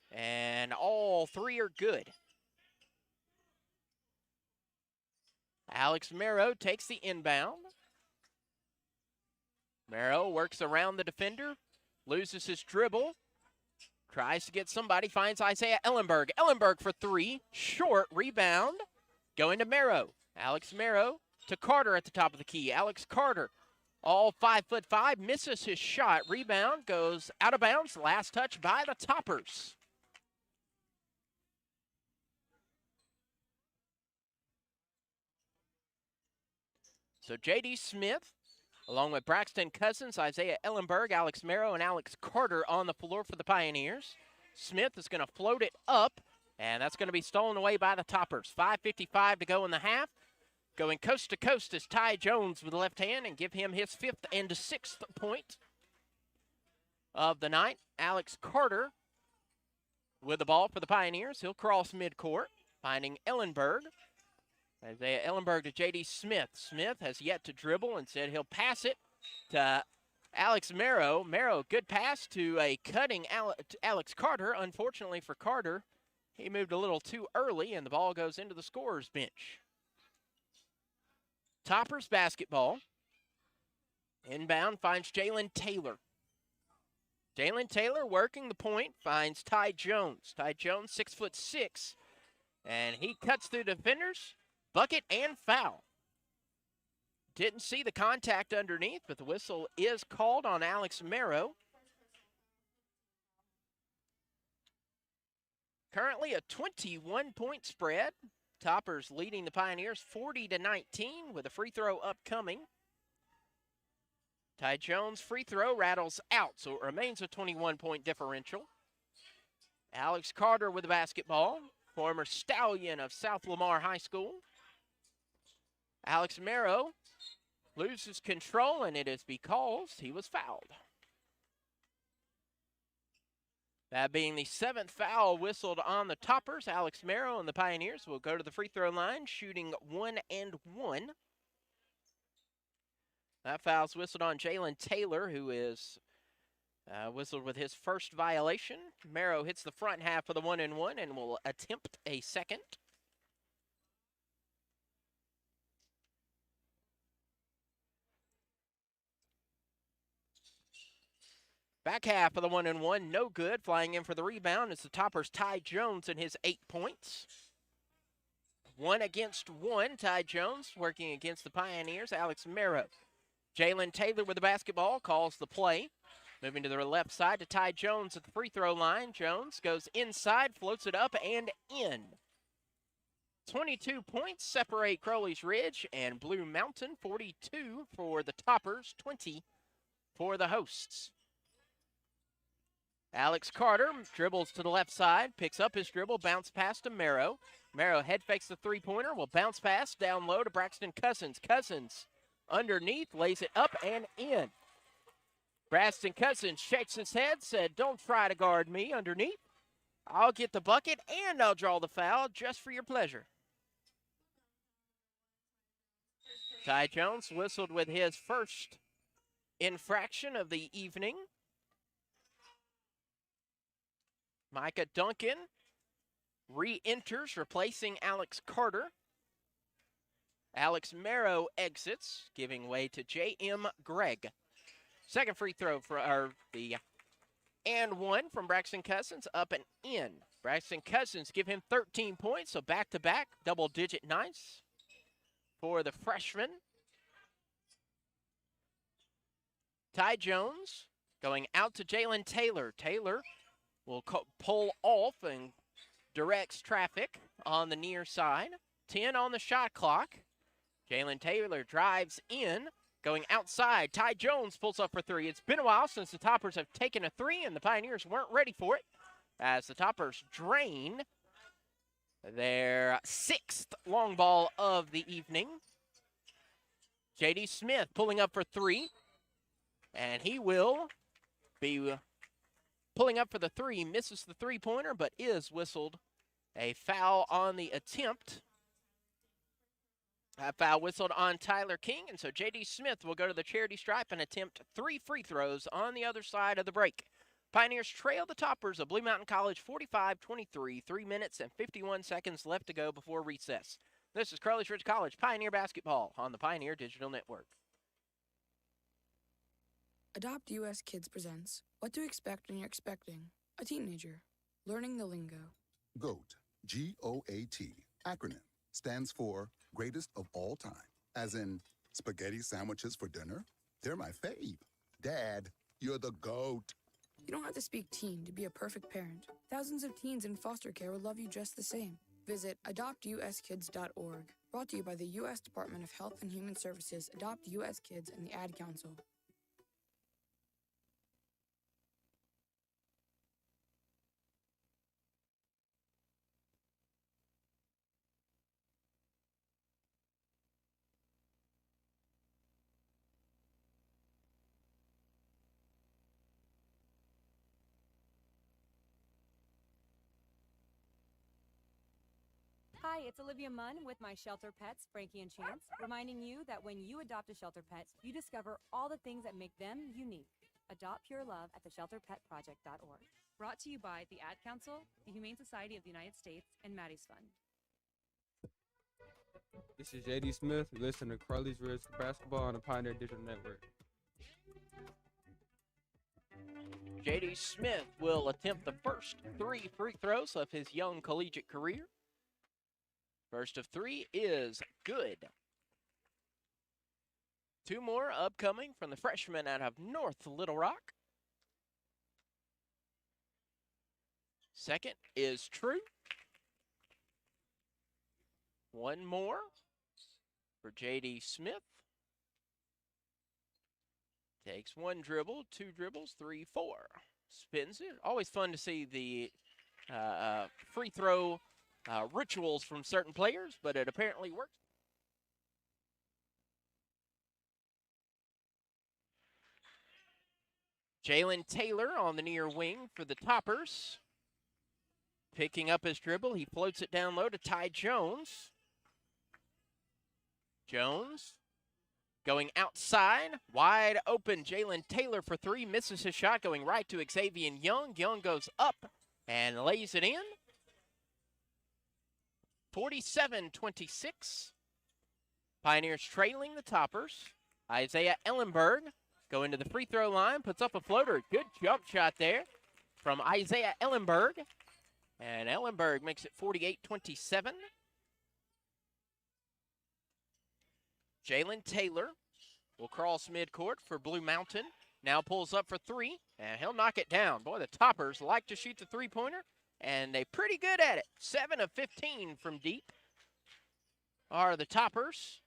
and all 3 are good. Alex Merrow takes the inbound. Merrow works around the defender, loses his dribble, tries to get somebody, finds Isaiah Ellenberg. Ellenberg for 3, short rebound, going to Merrow. Alex Merrow to Carter at the top of the key. Alex Carter, all 5'5", misses his shot. Rebound goes out of bounds. Last touch by the Toppers. So J.D. Smith, along with Braxton Cousins, Isaiah Ellenberg, Alex Merrow, and Alex Carter on the floor for the Pioneers. Smith is going to float it up, and that's going to be stolen away by the Toppers. 5:55 to go in the half. Going coast to coast is Ty Jones with the left hand and give him his 5th and 6th point of the night. Alex Carter with the ball for the Pioneers. He'll cross midcourt, finding Ellenberg. Isaiah Ellenberg to J.D. Smith. Smith has yet to dribble and said he'll pass it to Alex Merrow. Merrow, good pass to a cutting Alex Carter. Unfortunately for Carter, he moved a little too early, and the ball goes into the scorer's bench. Toppers basketball. Inbound finds Jalen Taylor. Jalen Taylor working the point, finds Ty Jones. Ty Jones, 6'6", and he cuts through defenders. Bucket and foul. Didn't see the contact underneath, but the whistle is called on Alex Merrow. Currently a 21-point spread. Toppers leading the Pioneers 40-19 with a free throw upcoming. Ty Jones' free throw rattles out, so it remains a 21-point differential. Alex Carter with the basketball, former Stallion of South Lamar High School. Alex Merrow loses control, and it is because he was fouled. That being the 7th foul whistled on the Toppers. Alex Merrow and the Pioneers will go to the free throw line, shooting 1 and 1. That foul's whistled on Jalen Taylor, who is whistled with his first violation. Merrow hits the front half of the 1 and 1 and will attempt a second. Back half of the 1 and 1, no good. Flying in for the rebound is the Toppers' Ty Jones and his 8 points. 1 against 1. Ty Jones working against the Pioneers. Alex Merrow. Jalen Taylor with the basketball calls the play. Moving to the left side to Ty Jones at the free throw line. Jones goes inside, floats it up and in. 22 points separate Crowley's Ridge and Blue Mountain. 42 for the Toppers, 20 for the hosts. Alex Carter dribbles to the left side, picks up his dribble, bounce pass to Merrow. Merrow head fakes the three-pointer, will bounce pass down low to Braxton Cousins. Cousins underneath, lays it up and in. Braxton Cousins shakes his head, said, "Don't try to guard me underneath. I'll get the bucket and I'll draw the foul just for your pleasure." Ty Jones whistled with his first infraction of the evening. Micah Duncan re-enters, replacing Alex Carter. Alex Merrow exits, giving way to J.M. Gregg. Second free throw for the and 1 from Braxton Cousins, up and in. Braxton Cousins give him 13 points, so back-to-back, double-digit nights for the freshman. Ty Jones going out to Jalen Taylor. Taylor will pull off and directs traffic on the near side. 10 on the shot clock. Jalen Taylor drives in, going outside. Ty Jones pulls up for 3. It's been a while since the Toppers have taken a 3, and the Pioneers weren't ready for it, as the Toppers drain their 6th long ball of the evening. J.D. Smith pulling up for three. And he will be pulling up for the three. Misses the three-pointer, but is whistled a foul on the attempt. A foul whistled on Tyler King, and so J.D. Smith will go to the charity stripe and attempt 3 free throws on the other side of the break. Pioneers trail the Toppers of Blue Mountain College 45-23, 3 minutes and 51 seconds left to go before recess. This is Crowley's Ridge College Pioneer Basketball on the Pioneer Digital Network. Adopt US Kids presents What to Expect When You're Expecting a Teenager. Learning the lingo. GOAT, G-O-A-T, acronym, stands for Greatest of All Time. As in, spaghetti sandwiches for dinner? They're my fave. Dad, you're the GOAT. You don't have to speak teen to be a perfect parent. Thousands of teens in foster care will love you just the same. Visit adoptuskids.org. Brought to you by the U.S. Department of Health and Human Services, Adopt U.S. Kids, and the Ad Council. Hi, it's Olivia Munn with my shelter pets, Frankie and Chance, reminding you that when you adopt a shelter pet, you discover all the things that make them unique. Adopt pure love at theshelterpetproject.org. Brought to you by the Ad Council, the Humane Society of the United States, and Maddie's Fund. This is J.D. Smith. You listen to Crowley's Ridge Basketball on the Pioneer Digital Network. J.D. Smith will attempt the first 3 free throws of his young collegiate career. First of 3 is good. 2 more upcoming from the freshman out of North Little Rock. Second is true. 1 more for J.D. Smith. Takes 1 dribble, 2 dribbles, 3, 4. Spins it. Always fun to see the free throw rituals from certain players, but it apparently works. Jalen Taylor on the near wing for the Toppers. Picking up his dribble, he floats it down low to Ty Jones. Jones going outside, wide open. Jalen Taylor for 3, misses his shot, going right to Xavier Young. Young goes up and lays it in. 47-26. Pioneers trailing the Toppers. Isaiah Ellenberg going to the free throw line, puts up a floater. Good jump shot there from Isaiah Ellenberg. And Ellenberg makes it 48-27. Jalen Taylor will cross midcourt for Blue Mountain. Now pulls up for 3, and he'll knock it down. Boy, the Toppers like to shoot the three-pointer, and they're pretty good at it. 7 of 15 from deep are the Toppers.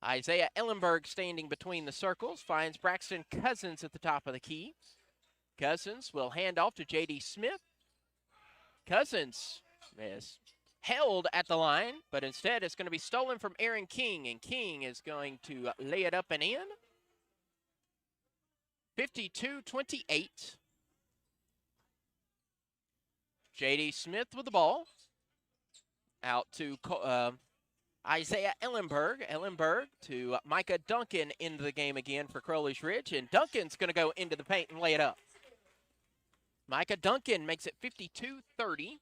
Isaiah Ellenberg standing between the circles, finds Braxton Cousins at the top of the key. Cousins will hand off to J.D. Smith. Cousins is held at the line, but instead it's going to be stolen from Aaron King, and King is going to lay it up and in. 52-28. J.D. Smith with the ball. Out to Isaiah Ellenberg. Ellenberg to Micah Duncan into the game again for Crowley's Ridge, and Duncan's going to go into the paint and lay it up. Micah Duncan makes it 52-30.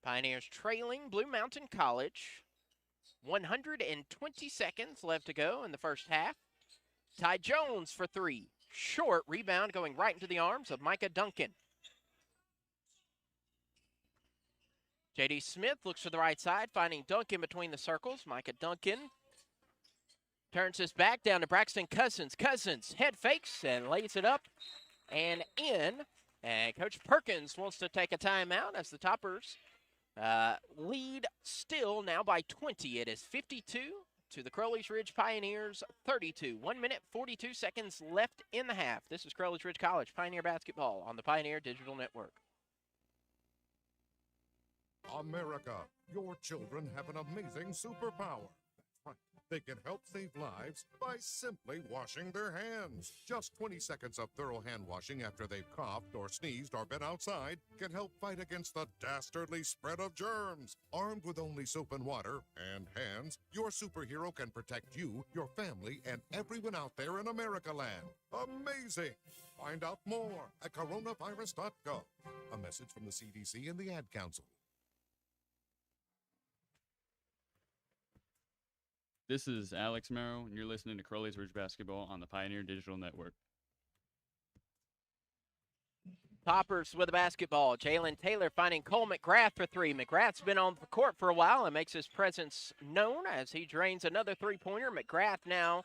Pioneers trailing Blue Mountain College. 120 seconds left to go in the first half. Ty Jones for 3. Short rebound going right into the arms of Micah Duncan. J.D. Smith looks to the right side, finding Duncan between the circles. Micah Duncan turns his back down to Braxton Cousins. Cousins head fakes and lays it up and in. And Coach Perkins wants to take a timeout as the Toppers lead still now by 20. It is 52 to the Crowley's Ridge Pioneers 32. 1 minute, 42 seconds left in the half. This is Crowley's Ridge College Pioneer Basketball on the Pioneer Digital Network. America, your children have an amazing superpower. That's right. They can help save lives by simply washing their hands. Just 20 seconds of thorough hand washing after they've coughed or sneezed or been outside can help fight against the dastardly spread of germs. Armed with only soap and water and hands, your superhero can protect you, your family, and everyone out there in America land. Amazing! Find out more at coronavirus.gov. A message from the CDC and the Ad Council. This is Alex Merrow, and you're listening to Crowley's Ridge Basketball on the Pioneer Digital Network. Toppers with the basketball. Jalen Taylor finding Cole McGrath for three. McGrath's been on the court for a while and makes his presence known as he drains another three-pointer. McGrath now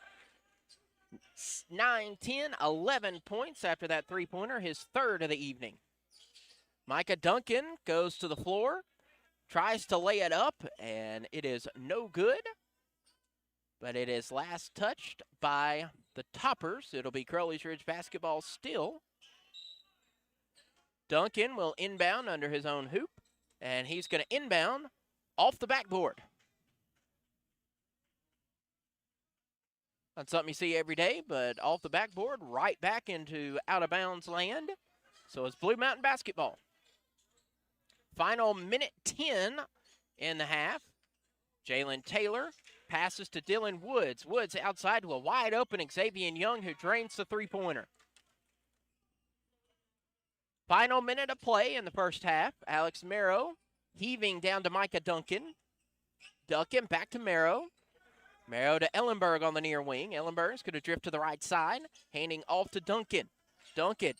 9, 10, 11 points after that three-pointer, his third of the evening. Micah Duncan goes to the floor, tries to lay it up, and it is no good. But it is last touched by the Toppers. It'll be Crowley's Ridge basketball still. Duncan will inbound under his own hoop, and he's going to inbound off the backboard. That's something you see every day, but off the backboard, right back into out-of-bounds land. So it's Blue Mountain basketball. Final minute 10 in the half. Jalen Taylor passes to Dylan Woods. Woods outside to a wide-open Xavier Young, who drains the three-pointer. Final minute of play in the first half. Alex Merrow heaving down to Micah Duncan. Duncan back to Merrow. Merrow to Ellenberg on the near wing. Ellenberg's going to drift to the right side, handing off to Duncan. Duncan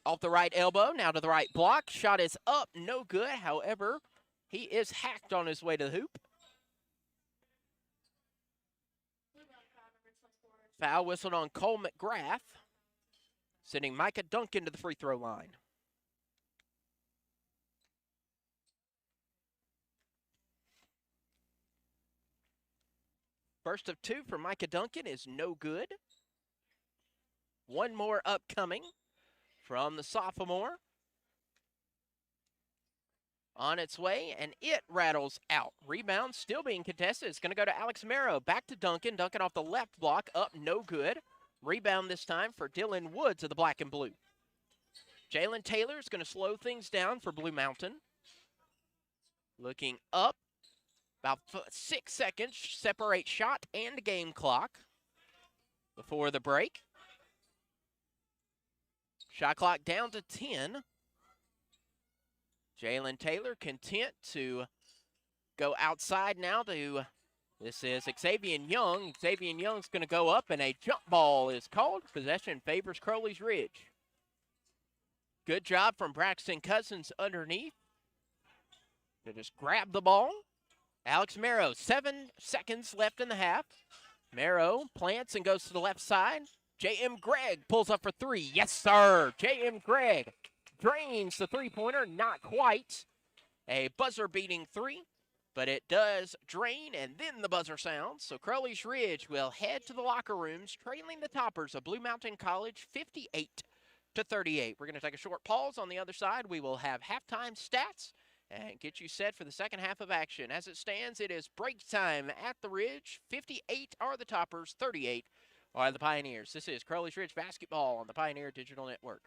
off the right elbow, now to the right block. Shot is up, no good. However, he is hacked on his way to the hoop. Foul whistled on Cole McGrath, sending Micah Duncan to the free throw line. First of two for Micah Duncan is no good. One more upcoming from the sophomore. On its way, and it rattles out. Rebound still being contested. It's going to go to Alex Merrow. Back to Duncan. Duncan off the left block. Up, no good. Rebound this time for Dylan Woods of the black and blue. Jalen Taylor is going to slow things down for Blue Mountain. Looking up. About 6 seconds separate shot and game clock before the break. Shot clock down to 10. Jalen Taylor content to go outside now to, this is Xavier Young. Xavier Young's going to go up, and a jump ball is called. Possession favors Crowley's Ridge. Good job from Braxton Cousins underneath to just grab the ball. Alex Merrow, 7 seconds left in the half. Merrow plants and goes to the left side. J.M. Gregg pulls up for three. Yes, sir. J.M. Gregg drains the three-pointer, not quite. A buzzer-beating three, but it does drain, and then the buzzer sounds. So Crowley's Ridge will head to the locker rooms, trailing the Toppers of Blue Mountain College 58-38. We're going to take a short pause. On the other side, we will have halftime stats and get you set for the second half of action. As it stands, it is break time at the Ridge. 58 are the Toppers, 38 are the Pioneers. This is Crowley's Ridge basketball on the Pioneer Digital Network.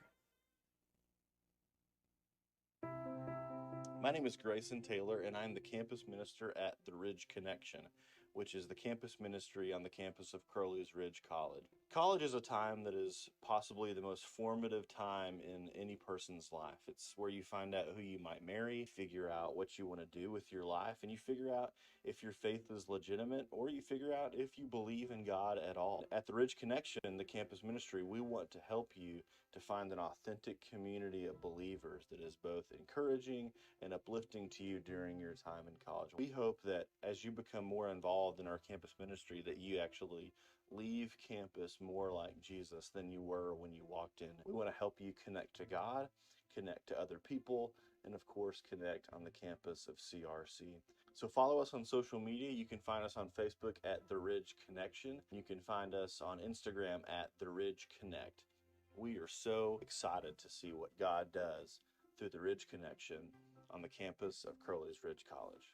My name is Grayson Taylor, and I'm the campus minister at the Ridge Connection, which is the campus ministry on the campus of Crowley's Ridge College. College is a time that is possibly the most formative time in any person's life. It's where you find out who you might marry, figure out what you want to do with your life, and you figure out if your faith is legitimate, or you figure out if you believe in God at all. At the Ridge Connection, the campus ministry, we want to help you to find an authentic community of believers that is both encouraging and uplifting to you during your time in college. We hope that as you become more involved in our campus ministry, that you actually leave campus more like Jesus than you were when you walked in. We want to help you connect to God, connect to other people, and of course, connect on the campus of CRC. So follow us on social media. You can find us on Facebook at The Ridge Connection. You can find us on Instagram at The Ridge Connect. We are so excited to see what God does through the Ridge Connection on the campus of Crowley's Ridge College.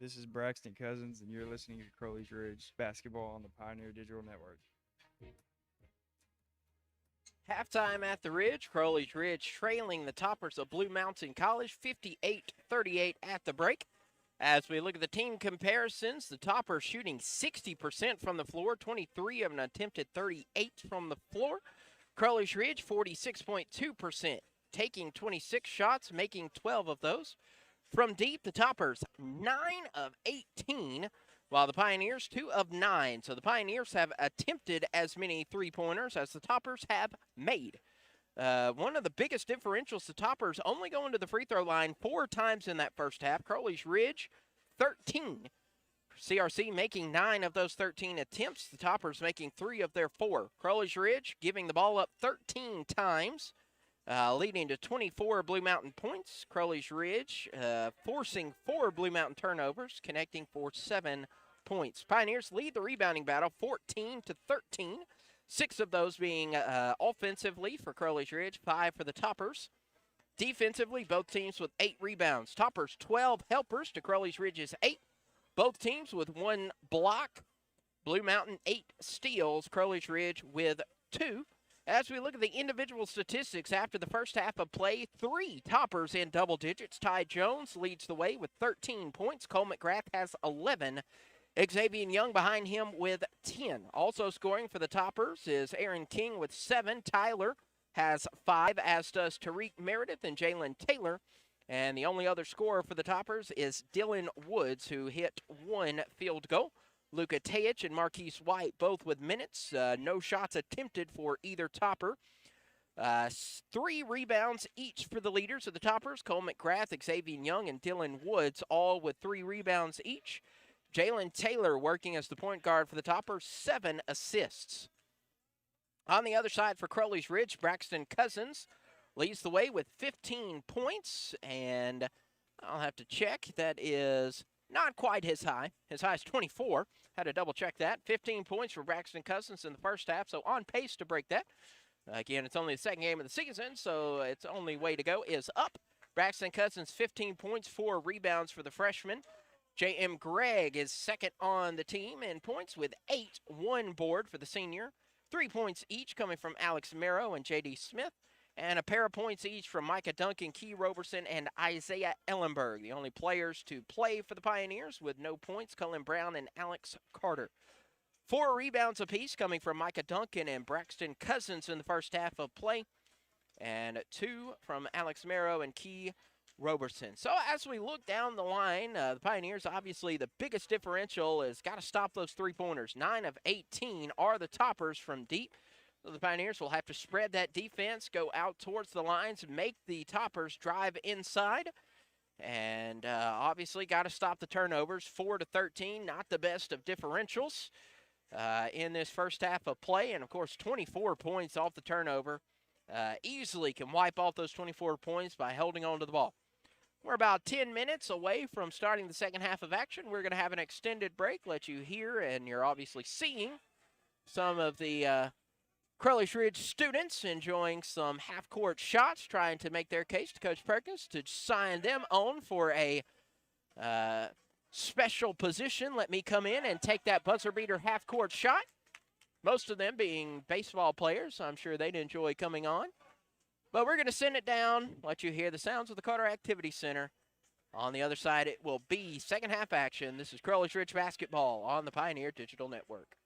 This is Braxton Cousins, and you're listening to Crowley's Ridge Basketball on the Pioneer Digital Network. Halftime at the Ridge. Crowley's Ridge trailing the Toppers of Blue Mountain College 58-38 at the break. As we look at the team comparisons, the Toppers shooting 60% from the floor, 23 of an attempted 38 from the floor. Crowley's Ridge 46.2%, taking 26 shots, making 12 of those. From deep, the Toppers 9 of 18, while the Pioneers 2 of 9. So the Pioneers have attempted as many three-pointers as the Toppers have made. One of the biggest differentials, the Toppers only going to the free throw line 4 times in that first half. Crowley's Ridge, 13. CRC making 9 of those 13 attempts. The Toppers making 3 of their 4. Crowley's Ridge giving the ball up 13 times, leading to 24 Blue Mountain points. Crowley's Ridge forcing 4 Blue Mountain turnovers, connecting for 7 points. Pioneers lead the rebounding battle 14-13. 6 of those being offensively for Crowley's Ridge, 5 for the Toppers. Defensively, both teams with 8 rebounds. Toppers 12 helpers to Crowley's Ridge's 8. Both teams with 1 block. Blue Mountain 8 steals. Crowley's Ridge with 2. As we look at the individual statistics after the first half of play, 3 Toppers in double digits. Ty Jones leads the way with 13 points. Cole McGrath has 11. Xavier Young behind him with 10. Also scoring for the Toppers is Aaron King with 7. Tyler has 5, as does Tariq Meredith and Jalen Taylor. And the only other scorer for the Toppers is Dylan Woods, who hit 1 field goal. Luka Tejic and Marquise White both with minutes. No shots attempted for either Topper. 3 rebounds each for the leaders of the Toppers. Cole McGrath, Xavier Young, and Dylan Woods all with 3 rebounds each. Jalen Taylor working as the point guard for the Toppers, 7 assists. On the other side for Crowley's Ridge, Braxton Cousins leads the way with 15 points, and I'll have to check. That is not quite his high. His high is 24. Had to double check that. 15 points for Braxton Cousins in the first half, so on pace to break that. Again, it's only the second game of the season, so its only way to go is up. Braxton Cousins, 15 points, 4 rebounds for the freshman. J.M. Gregg is second on the team in points with 8, 1 board for the senior. 3 points each coming from Alex Merrow and J.D. Smith. And a pair of points each from Micah Duncan, Key Roberson, and Isaiah Ellenberg. The only players to play for the Pioneers with no points, Cullen Brown and Alex Carter. 4 rebounds apiece coming from Micah Duncan and Braxton Cousins in the first half of play. And 2 from Alex Merrow and Key Roberson. So as we look down the line, the Pioneers, obviously the biggest differential is got to stop those three-pointers. 9 of 18 are the Toppers from deep. So the Pioneers will have to spread that defense, go out towards the lines, make the Toppers drive inside. And obviously got to stop the turnovers. 4-13, not the best of differentials in this first half of play. And, of course, 24 points off the turnover. Easily can wipe off those 24 points by holding on to the ball. We're about 10 minutes away from starting the second half of action. We're going to have an extended break, let you hear, and you're obviously seeing some of the Crowley's Ridge students enjoying some half-court shots, trying to make their case to Coach Perkins to sign them on for a special position. Let me come in and take that buzzer-beater half-court shot. Most of them being baseball players. I'm sure they'd enjoy coming on. But we're going to send it down, let you hear the sounds of the Carter Activity Center. On the other side, it will be second half action. This is Crowley's Ridge basketball on the Pioneer Digital Network.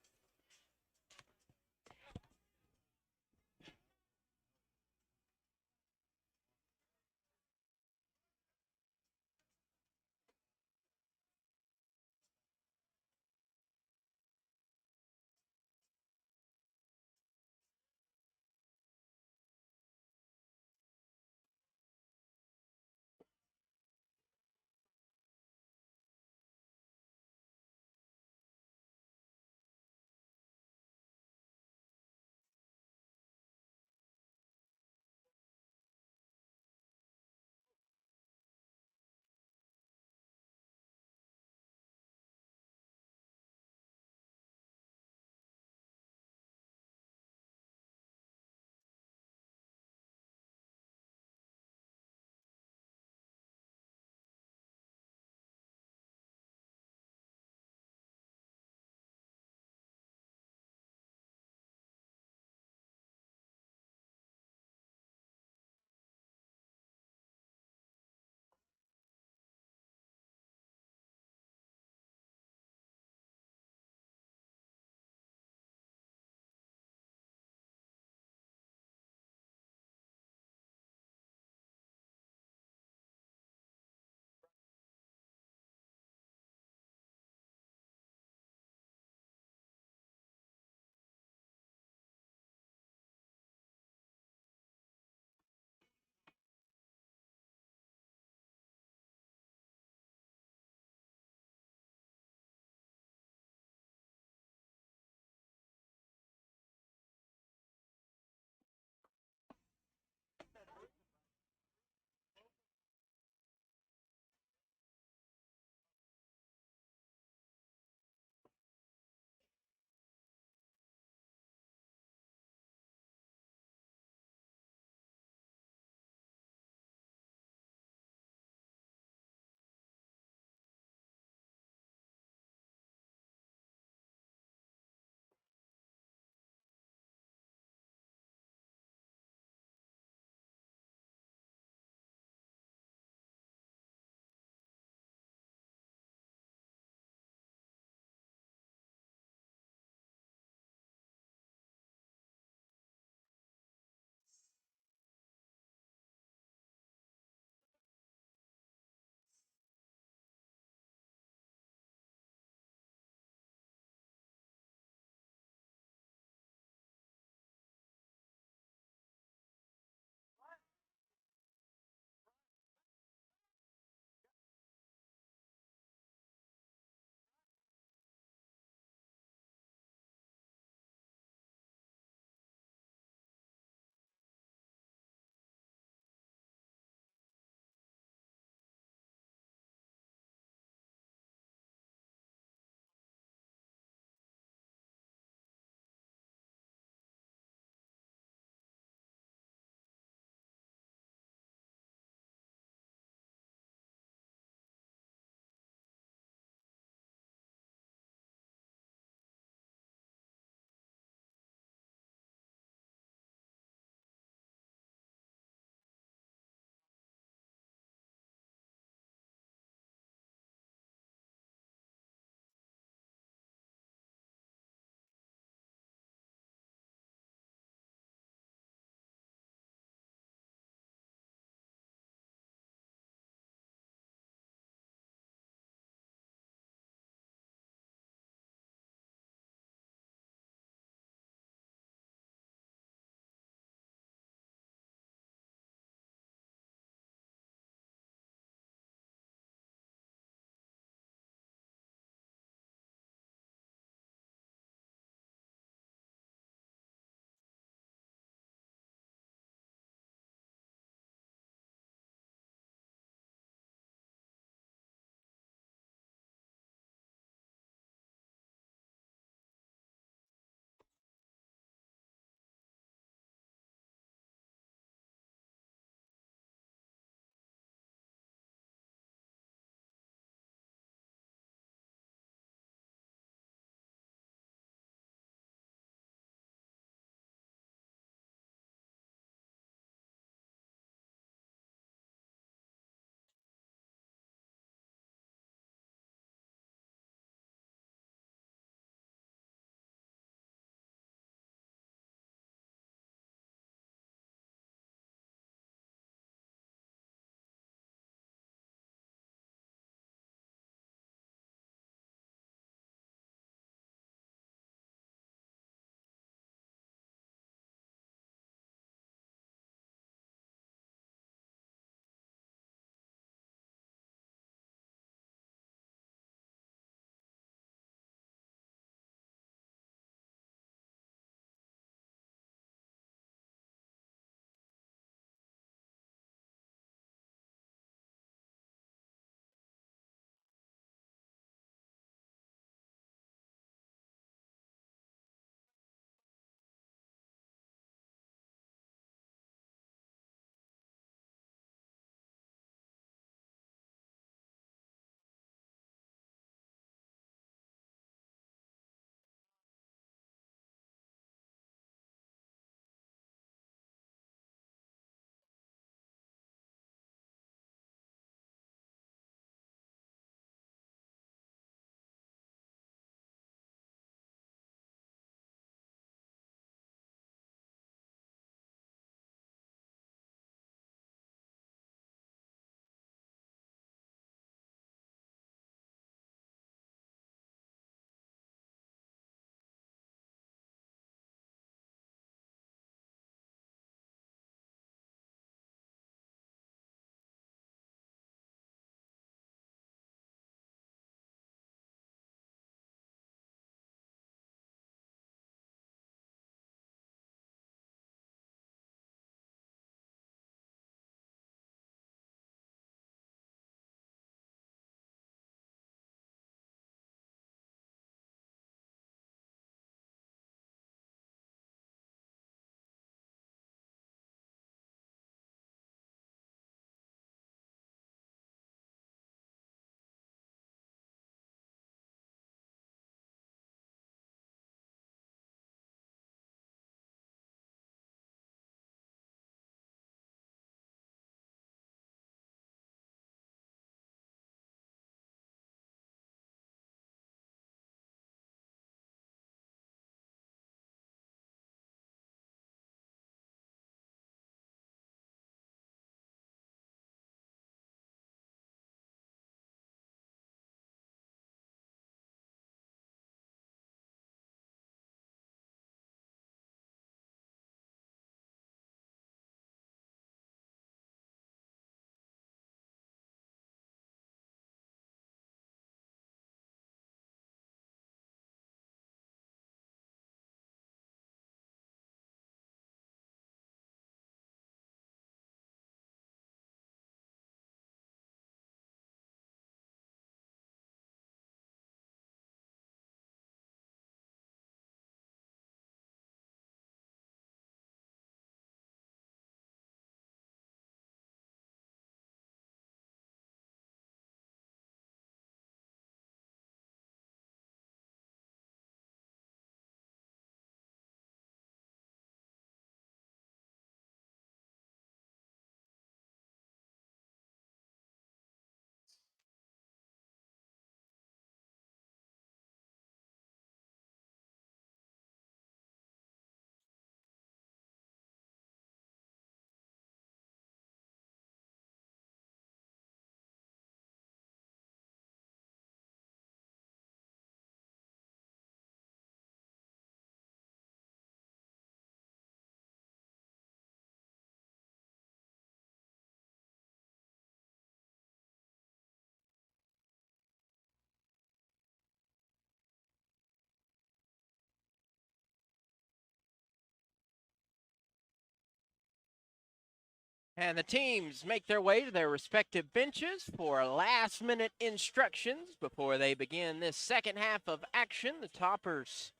And the teams make their way to their respective benches for last-minute instructions before they begin this second half of action. The Toppers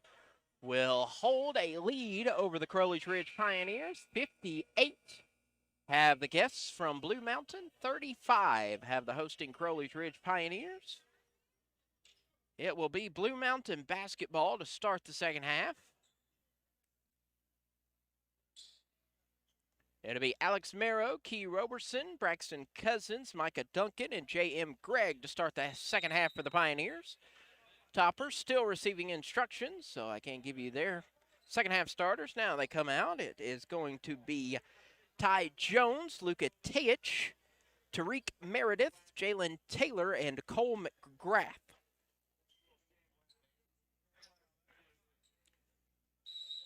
will hold a lead over the Crowley's Ridge Pioneers. 58 have the guests from Blue Mountain. 35 have the hosting Crowley's Ridge Pioneers. It will be Blue Mountain basketball to start the second half. It'll be Alex Merrow, Key Roberson, Braxton Cousins, Micah Duncan, and J.M. Gregg to start the second half for the Pioneers. Toppers still receiving instructions, so I can't give you their second half starters. Now they come out. It is going to be Ty Jones, Luka Teich, Tariq Meredith, Jalen Taylor, and Cole McGrath.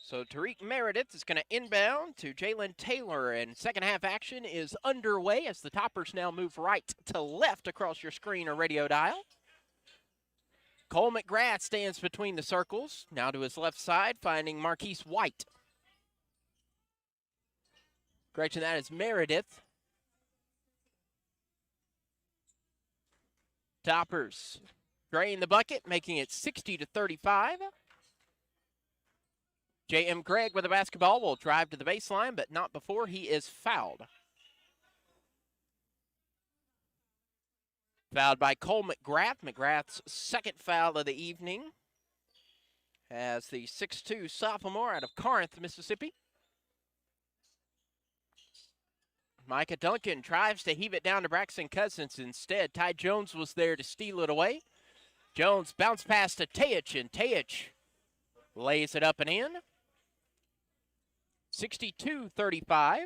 So Tariq Meredith is going to inbound to Jalen Taylor, and second half action is underway as the Toppers now move right to left across your screen or radio dial. Cole McGrath stands between the circles, now to his left side, finding Marquise White. Correction, that is Meredith. Toppers drain the bucket, making it 60-35. J.M. Gregg with the basketball will drive to the baseline, but not before he is fouled. Fouled by Cole McGrath. McGrath's second foul of the evening as the 6'2 sophomore out of Corinth, Mississippi. Micah Duncan tries to heave it down to Braxton Cousins. Instead, Ty Jones was there to steal it away. Jones bounced pass to Teich, and Teich lays it up and in. 62-35.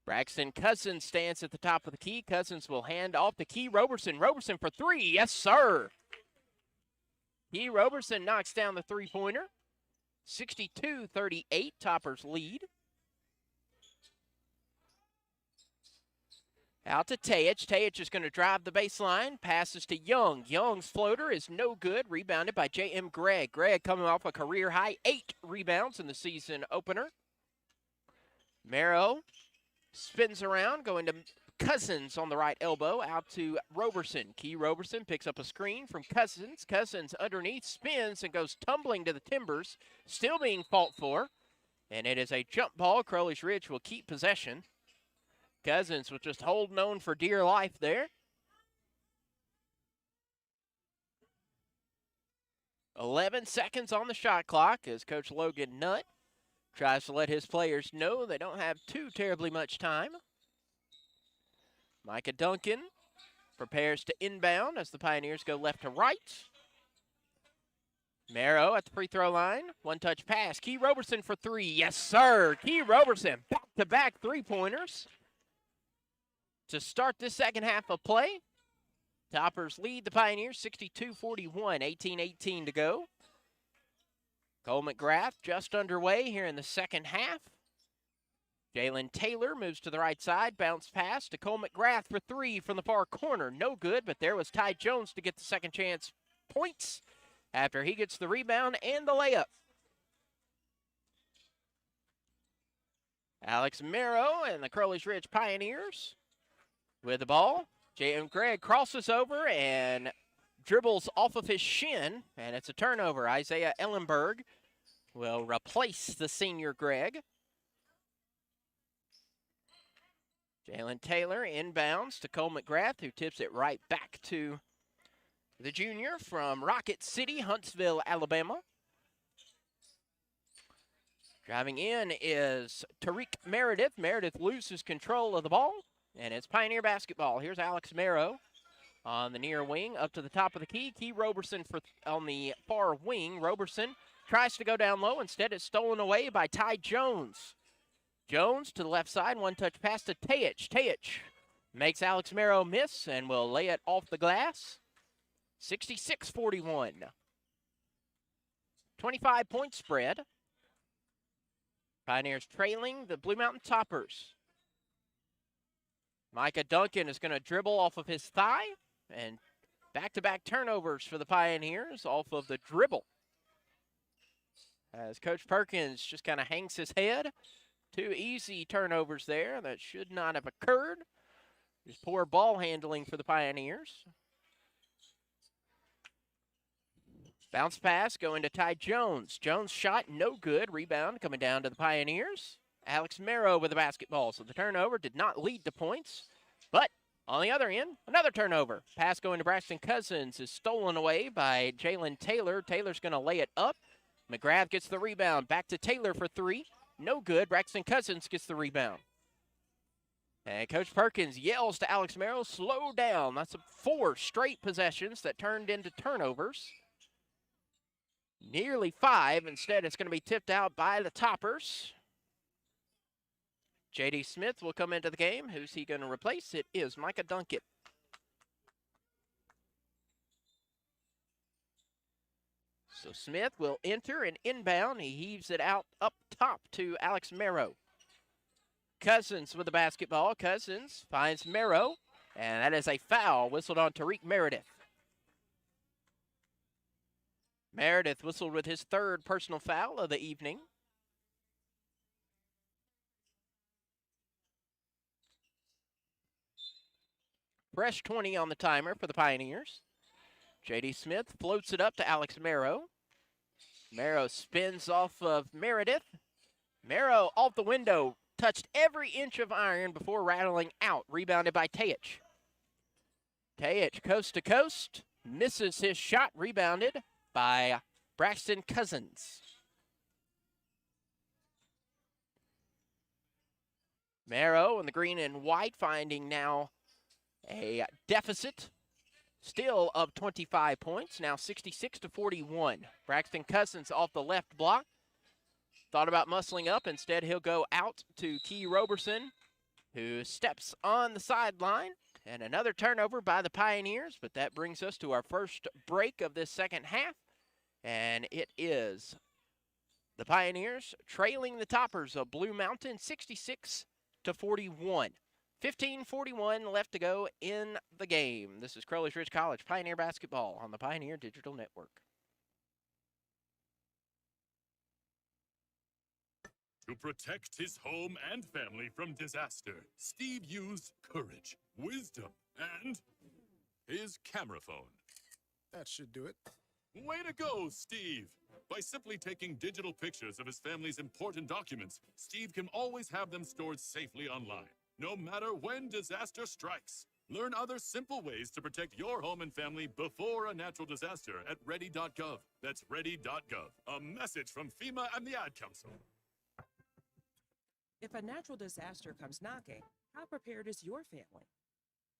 Braxton Cousins stands at the top of the key. Cousins will hand off to Key Roberson. Roberson for three. Yes, sir. Key Roberson knocks down the three-pointer. 62-38, Toppers lead. Out to Teich. Teich is going to drive the baseline. Passes to Young. Young's floater is no good. Rebounded by J.M. Gregg. Gregg coming off a career-high 8 rebounds in the season opener. Merrow spins around, going to Cousins on the right elbow. Out to Roberson. Key Roberson picks up a screen from Cousins. Cousins underneath spins and goes tumbling to the Timbers. Still being fought for. And it is a jump ball. Crowley's Ridge will keep possession. Cousins was just holding on for dear life there. 11 seconds on the shot clock as Coach Logan Nutt tries to let his players know they don't have too terribly much time. Micah Duncan prepares to inbound as the Pioneers go left to right. Merrow at the free throw line. One-touch pass. Key Roberson for three. Yes, sir. Key Roberson back-to-back three-pointers to start this second half of play. Toppers lead the Pioneers 62-41, 18-18 to go. Cole McGrath just underway here in the second half. Jalen Taylor moves to the right side, bounce pass to Cole McGrath for three from the far corner. No good, but there was Ty Jones to get the second chance points after he gets the rebound and the layup. Alex Merrow and the Crowley's Ridge Pioneers with the ball. J.M. Gregg crosses over and dribbles off of his shin, and it's a turnover. Isaiah Ellenberg will replace the senior Gregg. Jalen Taylor inbounds to Cole McGrath, who tips it right back to the junior from Rocket City, Huntsville, Alabama. Driving in is Tariq Meredith. Meredith loses control of the ball, and it's Pioneer basketball. Here's Alex Merrow on the near wing, up to the top of the key. Key Roberson on the far wing. Roberson tries to go down low. Instead, it's stolen away by Ty Jones. Jones to the left side, one-touch pass to Teich. Teich makes Alex Merrow miss and will lay it off the glass. 66-41. 25-point spread. Pioneers trailing the Blue Mountain Toppers. Micah Duncan is going to dribble off of his thigh, and back-to-back turnovers for the Pioneers off of the dribble. As Coach Perkins just kind of hangs his head, 2 easy turnovers there that should not have occurred. Just poor ball handling for the Pioneers. Bounce pass going to Ty Jones. Jones shot, no good. Rebound coming down to the Pioneers. Alex Merrow with the basketball. So the turnover did not lead to points. But on the other end, another turnover. Pass going to Braxton Cousins is stolen away by Jalen Taylor. Taylor's going to lay it up. McGrath gets the rebound. Back to Taylor for 3. No good. Braxton Cousins gets the rebound. And Coach Perkins yells to Alex Merrow, slow down. That's 4 straight possessions that turned into turnovers. Nearly 5. Instead, it's going to be tipped out by the Toppers. J.D. Smith will come into the game. Who's he going to replace? It is Micah Duncan. So Smith will enter and inbound. He heaves it out up top to Alex Merrow. Cousins with the basketball. Cousins finds Merrow, and that is a foul whistled on Tariq Meredith. Meredith whistled with his 3rd personal foul of the evening. Fresh 20 on the timer for the Pioneers. J.D. Smith floats it up to Alex Merrow. Merrow spins off of Meredith. Merrow off the window, touched every inch of iron before rattling out. Rebounded by Teich. Teich coast to coast, misses his shot, rebounded by Braxton Cousins. Merrow in the green and white finding now a deficit still of 25 points, now 66-41. Braxton Cousins off the left block. Thought about muscling up. Instead, he'll go out to Key Roberson, who steps on the sideline. And another turnover by the Pioneers, but that brings us to our first break of this second half. And it is the Pioneers trailing the Toppers of Blue Mountain 66-41. 15:41 left to go in the game. This is Crowley's Ridge College Pioneer Basketball on the Pioneer Digital Network. To protect his home and family from disaster, Steve used courage, wisdom, and his camera phone. That should do it. Way to go, Steve! By simply taking digital pictures of his family's important documents, Steve can always have them stored safely online, no matter when disaster strikes. Learn other simple ways to protect your home and family before a natural disaster at ready.gov. That's ready.gov. A message from FEMA and the Ad Council. If a natural disaster comes knocking, how prepared is your family?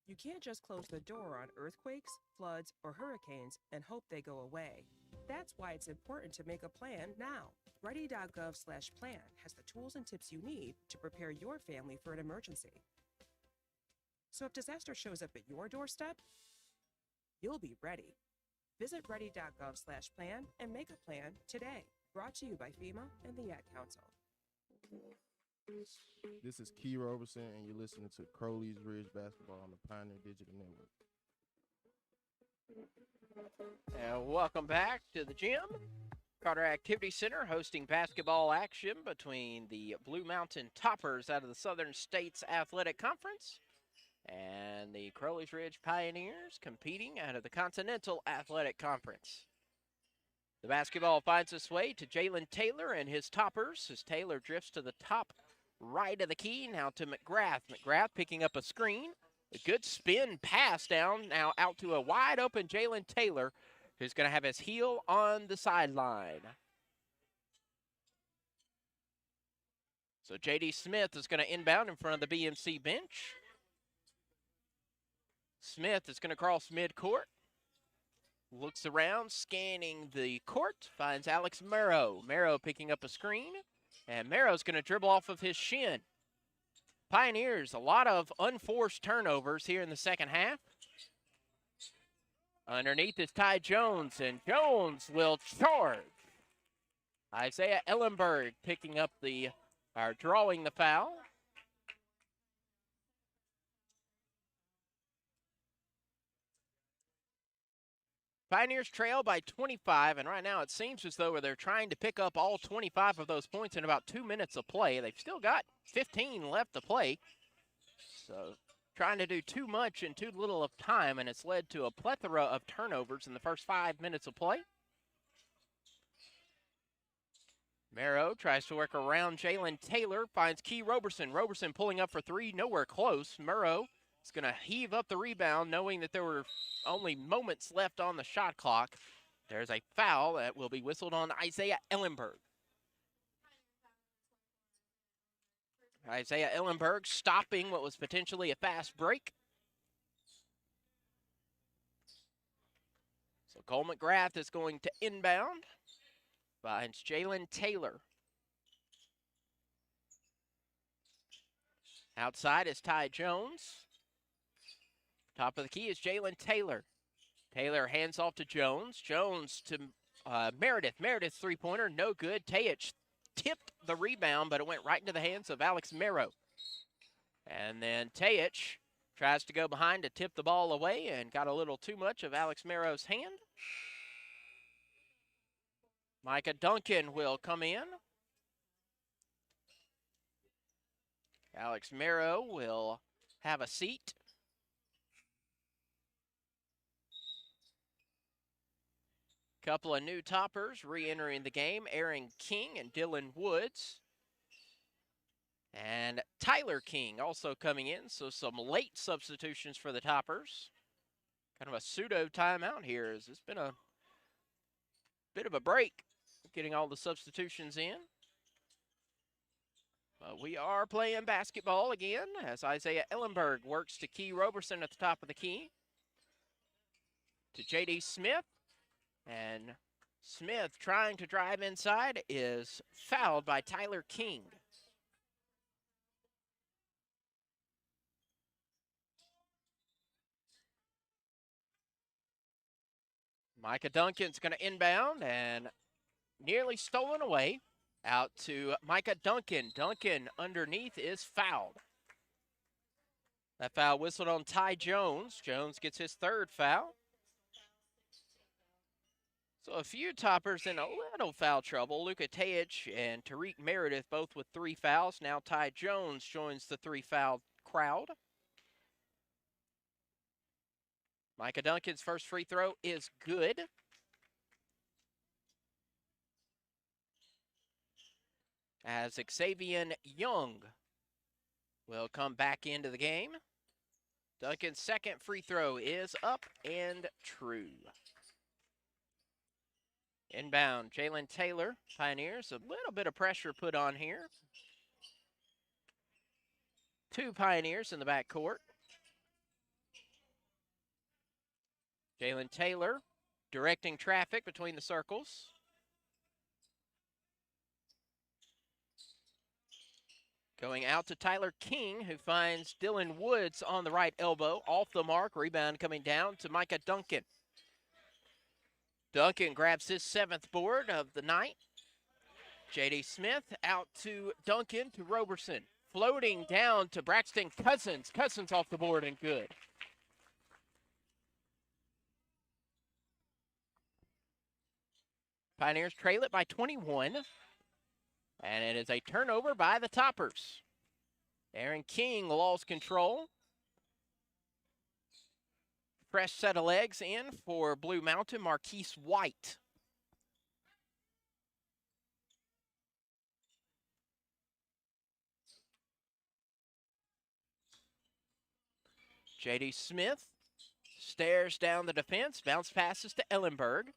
You can't just close the door on earthquakes, floods, or hurricanes and hope they go away. That's why it's important to make a plan now. Ready.gov/plan has the tools and tips you need to prepare your family for an emergency. So if disaster shows up at your doorstep, you'll be ready. Visit ready.gov/plan and make a plan today. Brought to you by FEMA and the Ad Council. This is Key Roberson, and you're listening to Crowley's Ridge Basketball on the Pioneer Digital Network. And welcome back to the gym. Carter Activity Center hosting basketball action between the Blue Mountain Toppers out of the Southern States Athletic Conference and the Crowley's Ridge Pioneers competing out of the Continental Athletic Conference. The basketball finds its way to Jalen Taylor and his Toppers as Taylor drifts to the top right of the key, now to McGrath. McGrath picking up a screen. A good spin pass down, now out to a wide open Jalen Taylor, who's going to have his heel on the sideline. So J.D. Smith is going to inbound in front of the BMC bench. Smith is going to cross midcourt. Looks around, scanning the court, finds Alex Merrow. Merrow picking up a screen, and Merrow's going to dribble off of his shin. Pioneers, a lot of unforced turnovers here in the second half. Underneath is Ty Jones, and Jones will charge. Isaiah Ellenberg picking up drawing the foul. Pioneers trail by 25, and right now it seems as though they're trying to pick up all 25 of those points in about 2 minutes of play. They've still got 15 left to play, so trying to do too much in too little of time, and it's led to a plethora of turnovers in the first 5 minutes of play. Merrow tries to work around Jalen Taylor, finds Key Roberson. Roberson pulling up for three, nowhere close. Merrow is going to heave up the rebound, knowing that there were only moments left on the shot clock. There's a foul that will be whistled on Isaiah Ellenberg. Isaiah Ellenberg stopping what was potentially a fast break. So Cole McGrath is going to inbound. Finds Jalen Taylor. Outside is Ty Jones. Top of the key is Jalen Taylor. Taylor hands off to Jones. Jones to Meredith. Meredith's three-pointer, no good. Tayich tipped the rebound, but it went right into the hands of Alex Merrow. And then Tayich tries to go behind to tip the ball away and got a little too much of Alex Merrow's hand. Micah Duncan will come in. Alex Merrow will have a seat. Couple of new toppers re-entering the game, Aaron King and Dylan Woods. And Tyler King also coming in, so some late substitutions for the toppers. Kind of a pseudo timeout here, as it's been a bit of a break getting all the substitutions in. But we are playing basketball again as Isaiah Ellenberg works to Key Roberson at the top of the key. To J.D. Smith. And Smith trying to drive inside is fouled by Tyler King. Micah Duncan's going to inbound and nearly stolen away. Out to Micah Duncan. Duncan underneath is fouled. That foul whistled on Ty Jones. Jones gets his third foul. So a few toppers in a little foul trouble. Luka Tayich and Tariq Meredith both with 3 fouls. Now Ty Jones joins the 3-foul crowd. Micah Duncan's first free throw is good. As Xavier Young will come back into the game. Duncan's second free throw is up and true. Inbound, Jalen Taylor, Pioneers. A little bit of pressure put on here. 2 Pioneers in the backcourt. Jalen Taylor directing traffic between the circles. Going out to Tyler King, who finds Dylan Woods on the right elbow. Off the mark, rebound coming down to Micah Duncan. Duncan grabs his 7th board of the night. J.D. Smith out to Duncan to Roberson. Floating down to Braxton Cousins. Cousins off the board and good. Pioneers trail it by 21. And it is a turnover by the toppers. Aaron King lost control. Fresh set of legs in for Blue Mountain, Marquise White. J.D. Smith stares down the defense, bounce passes to Ellenberg.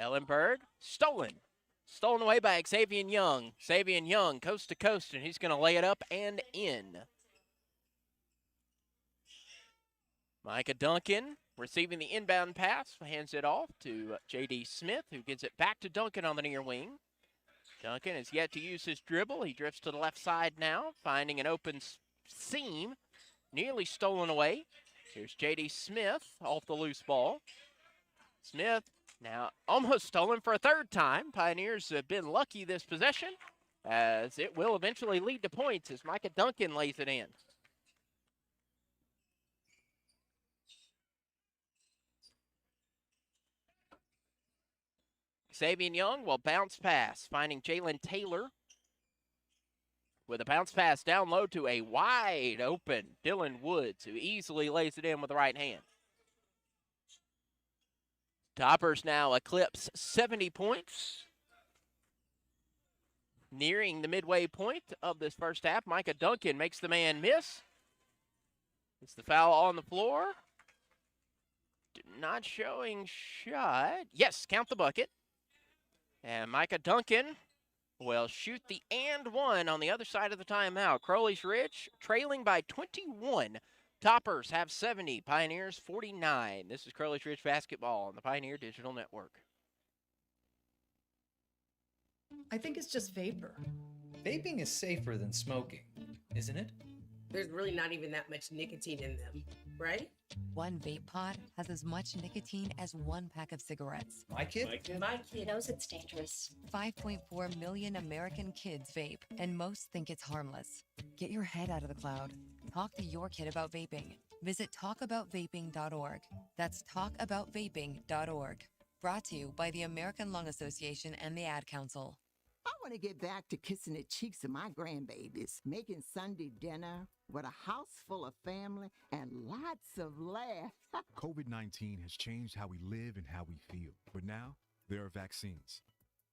Ellenberg, stolen. Stolen away by Xavier Young. Xavier Young, coast to coast, and he's going to lay it up and in. Micah Duncan receiving the inbound pass, hands it off to J.D. Smith, who gets it back to Duncan on the near wing. Duncan has yet to use his dribble. He drifts to the left side now, finding an open seam, nearly stolen away. Here's J.D. Smith off the loose ball. Smith now almost stolen for a 3rd time. Pioneers have been lucky this possession, as it will eventually lead to points as Micah Duncan lays it in. Xavier Young will bounce pass, finding Jalen Taylor with a bounce pass down low to a wide open Dylan Woods, who easily lays it in with the right hand. Toppers now eclipse 70 points. Nearing the midway point of this first half, Micah Duncan makes the man miss. It's the foul on the floor. Not showing shot. Yes, count the bucket. And Micah Duncan will shoot the and one on the other side of the timeout. Crowley's Ridge trailing by 21. Toppers have 70, Pioneers 49. This is Crowley's Ridge basketball on the Pioneer Digital Network. I think it's just vapor. Vaping is safer than smoking, isn't it? There's really not even that much nicotine in them, right? One vape pod has as much nicotine as one pack of cigarettes. My kid? My kid knows it's dangerous. 5.4 million American kids vape, and most think it's harmless. Get your head out of the cloud. Talk to your kid about vaping. Visit talkaboutvaping.org. That's talkaboutvaping.org. Brought to you by the American Lung Association and the Ad Council. I want to get back to kissing the cheeks of my grandbabies, making Sunday dinner with a house full of family and lots of laughs. COVID-19 has changed how we live and how we feel. But now, there are vaccines.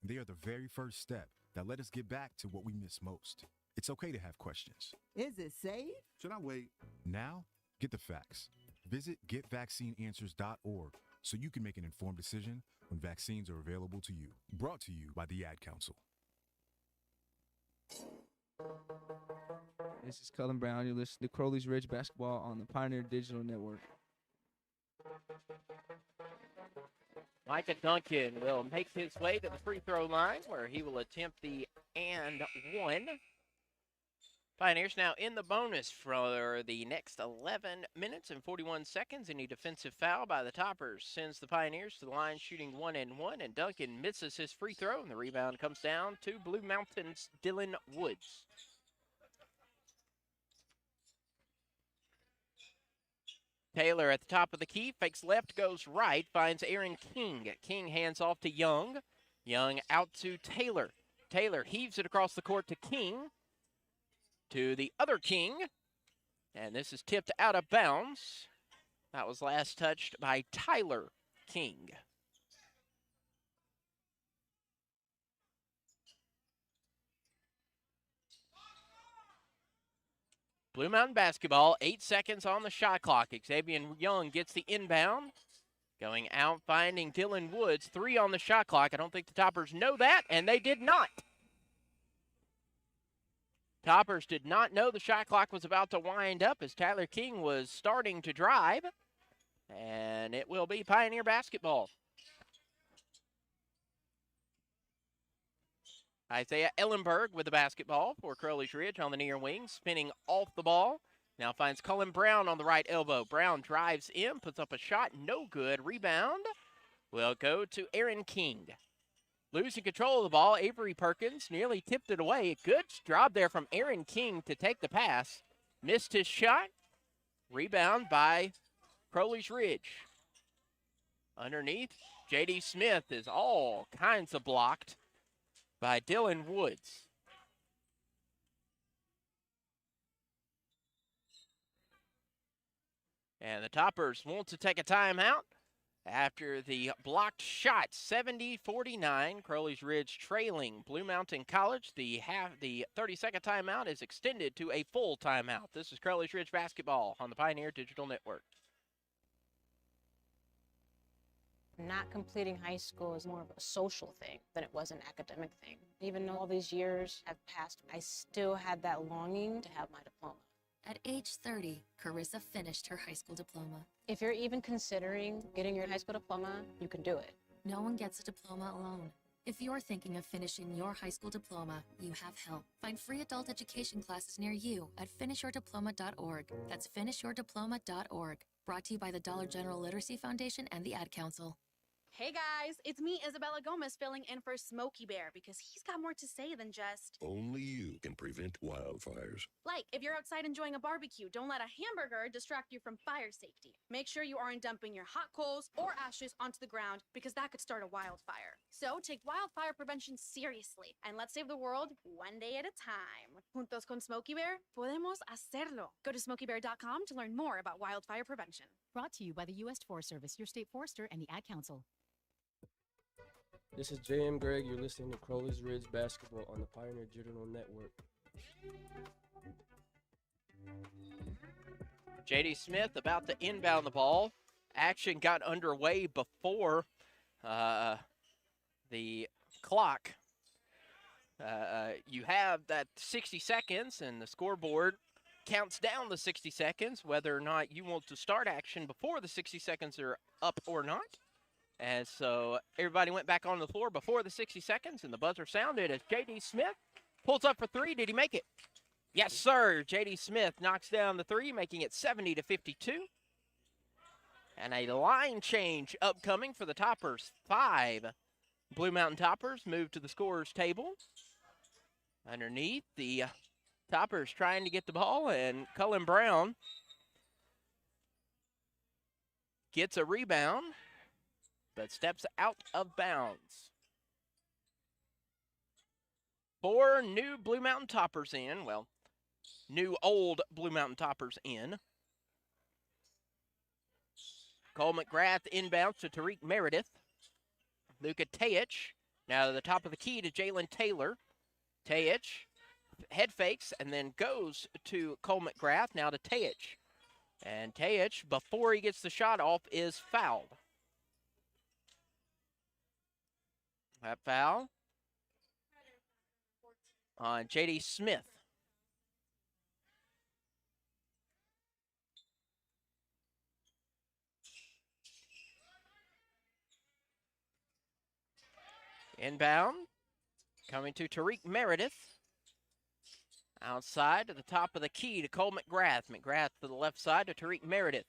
They are the very first step that let us get back to what we miss most. It's okay to have questions. Is it safe? Should I wait? Now, get the facts. Visit getvaccineanswers.org so you can make an informed decision when vaccines are available to you. Brought to you by the Ad Council. This is Cullen Brown. You're listening to Crowley's Ridge basketball on the Pioneer Digital Network. Micah Duncan will make his way to the free throw line where he will attempt the and one. Pioneers now in the bonus for the next 11 minutes and 41 seconds. Any defensive foul by the Toppers sends the Pioneers to the line shooting 1 and 1, and Duncan misses his free throw, and the rebound comes down to Blue Mountain's Dylan Woods. Taylor at the top of the key, fakes left, goes right, finds Aaron King. King hands off to Young. Young out to Taylor. Taylor heaves it across the court to King. To the other King. And this is tipped out of bounds. That was last touched by Tyler King. Blue Mountain basketball, 8 seconds on the shot clock. Xavier Young gets the inbound. Going out, finding Dylan Woods. 3 on the shot clock. I don't think the Toppers know that, and they did not. Toppers did not know the shot clock was about to wind up as Tyler King was starting to drive. And it will be Pioneer basketball. Isaiah Ellenberg with the basketball for Crowley's Ridge on the near wing, spinning off the ball. Now finds Cullen Brown on the right elbow. Brown drives in, puts up a shot, no good. Rebound will go to Aaron King. Losing control of the ball, Avery Perkins nearly tipped it away. Good job there from Aaron King to take the pass. Missed his shot. Rebound by Crowley's Ridge. Underneath, J.D. Smith is all kinds of blocked by Dylan Woods. And the Toppers want to take a timeout after the blocked shot. 70-49, Crowley's Ridge trailing Blue Mountain College. The 30-second timeout is extended to a full timeout. This is Crowley's Ridge basketball on the Pioneer Digital Network. Not completing high school is more of a social thing than it was an academic thing. Even though all these years have passed, I still had that longing to have my diploma. At age 30, Carissa finished her high school diploma. If you're even considering getting your high school diploma, you can do it. No one gets a diploma alone. If you're thinking of finishing your high school diploma, you have help. Find free adult education classes near you at finishyourdiploma.org. That's finishyourdiploma.org. Brought to you by the Dollar General Literacy Foundation and the Ad Council. Hey guys, it's me, Isabella Gomez, filling in for Smokey Bear because he's got more to say than just. Only you can prevent wildfires. Like, if you're outside enjoying a barbecue, don't let a hamburger distract you from fire safety. Make sure you aren't dumping your hot coals or ashes onto the ground because that could start a wildfire. So take wildfire prevention seriously and let's save the world one day at a time. Juntos con Smokey Bear, podemos hacerlo. Go to smokeybear.com to learn more about wildfire prevention. Brought to you by the U.S. Forest Service, your state forester, and the Ad Council. This is J.M. Gregg. You're listening to Crowley's Ridge Basketball on the Pioneer Digital Network. J.D. Smith about to inbound the ball. Action got underway before the clock. You have that 60 seconds, and the scoreboard counts down the 60 seconds, whether or not you want to start action before the 60 seconds are up or not. And so everybody went back on the floor before the 60 seconds, and the buzzer sounded as J.D. Smith pulls up for three. Did he make it? Yes, sir. J.D. Smith knocks down the three, making it 70-52. And a line change upcoming for the Toppers. 5 Blue Mountain Toppers move to the scorer's table. Underneath, the Toppers trying to get the ball, and Cullen Brown gets a rebound, but steps out of bounds. 4 new Blue Mountain Toppers in. Well, new old Blue Mountain Toppers in. Cole McGrath inbounds to Tariq Meredith. Luka Tejic now to the top of the key to Jalen Taylor. Tejic head fakes and then goes to Cole McGrath, now to Tejic. And Tejic, before he gets the shot off, is fouled. That foul on J.D. Smith. Inbound, coming to Tariq Meredith. Outside to the top of the key to Cole McGrath. McGrath to the left side to Tariq Meredith.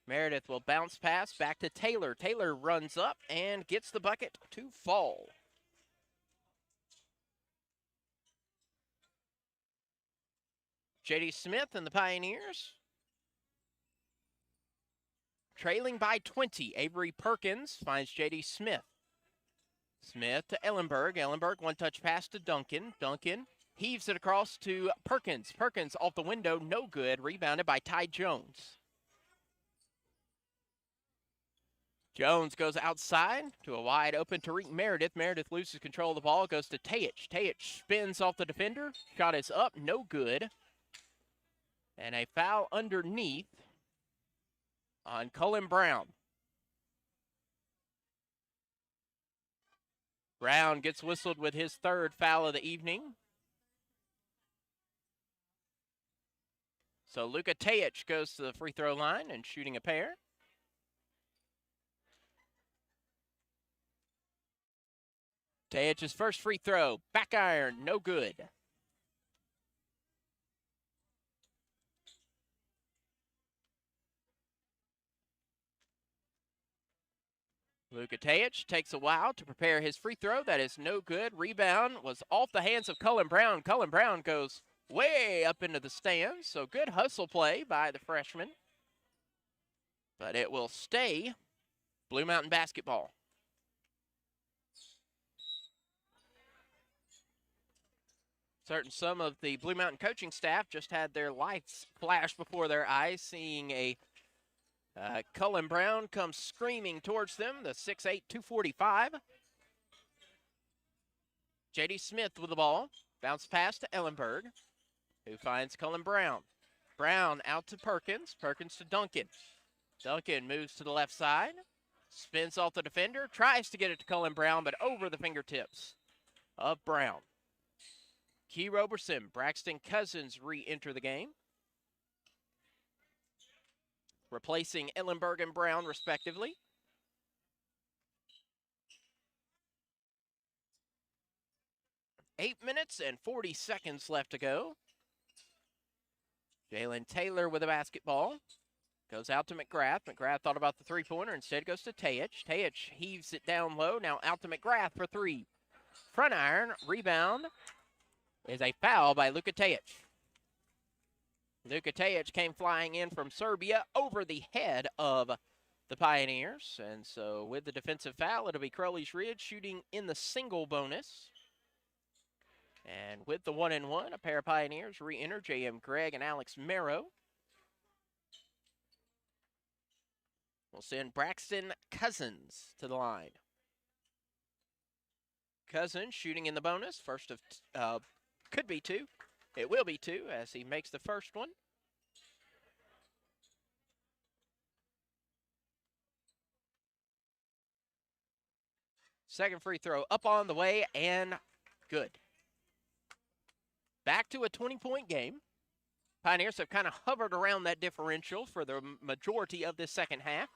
Meredith will bounce pass back to Taylor. Taylor runs up and gets the bucket to fall. J.D. Smith and the Pioneers trailing by 20. Avery Perkins finds J.D. Smith. Smith to Ellenberg. Ellenberg, one-touch pass to Duncan. Duncan heaves it across to Perkins. Perkins off the window, no good. Rebounded by Ty Jones. Jones goes outside to a wide open Tariq Meredith. Meredith loses control of the ball, goes to Tejic. Tejic spins off the defender. Shot is up, no good. And a foul underneath on Cullen Brown. Brown gets whistled with his 3rd foul of the evening. So Luka Tejic goes to the free throw line and shooting a pair. Tejic's first free throw, back iron, no good. Luka Tejic takes a while to prepare his free throw. That is no good. Rebound was off the hands of Cullen Brown. Cullen Brown goes way up into the stands, so good hustle play by the freshman. But it will stay Blue Mountain basketball. Certain some of the Blue Mountain coaching staff just had their lights flash before their eyes, seeing a Cullen Brown comes screaming towards them, the 6'8", 245. J.D. Smith with the ball. Bounce pass to Ellenberg, who finds Cullen Brown. Brown out to Perkins. Perkins to Duncan. Duncan moves to the left side. Spins off the defender. Tries to get it to Cullen Brown, but over the fingertips of Brown. Key Roberson, Braxton Cousins re-enter the game, replacing Ellenberg and Brown, respectively. Eight minutes and 40 seconds left to go. Jalen Taylor with the basketball. Goes out to McGrath. McGrath thought about the three-pointer. Instead goes to Teich. Teich heaves it down low. Now out to McGrath for three. Front iron. Rebound is a foul by Luka Teich. Luka Teich came flying in from Serbia over the head of the Pioneers. And so with the defensive foul, it'll be Crowley's Ridge shooting in the single bonus. And with the 1-and-1, a pair of Pioneers re-enter J.M. Gregg and Alex Merrow. We'll send Braxton Cousins to the line. Cousins shooting in the bonus. First of, could be two. It will be two as he makes the first one. Second free throw up on the way and good. Back to a 20-point game. Pioneers have kind of hovered around that differential for the majority of this second half.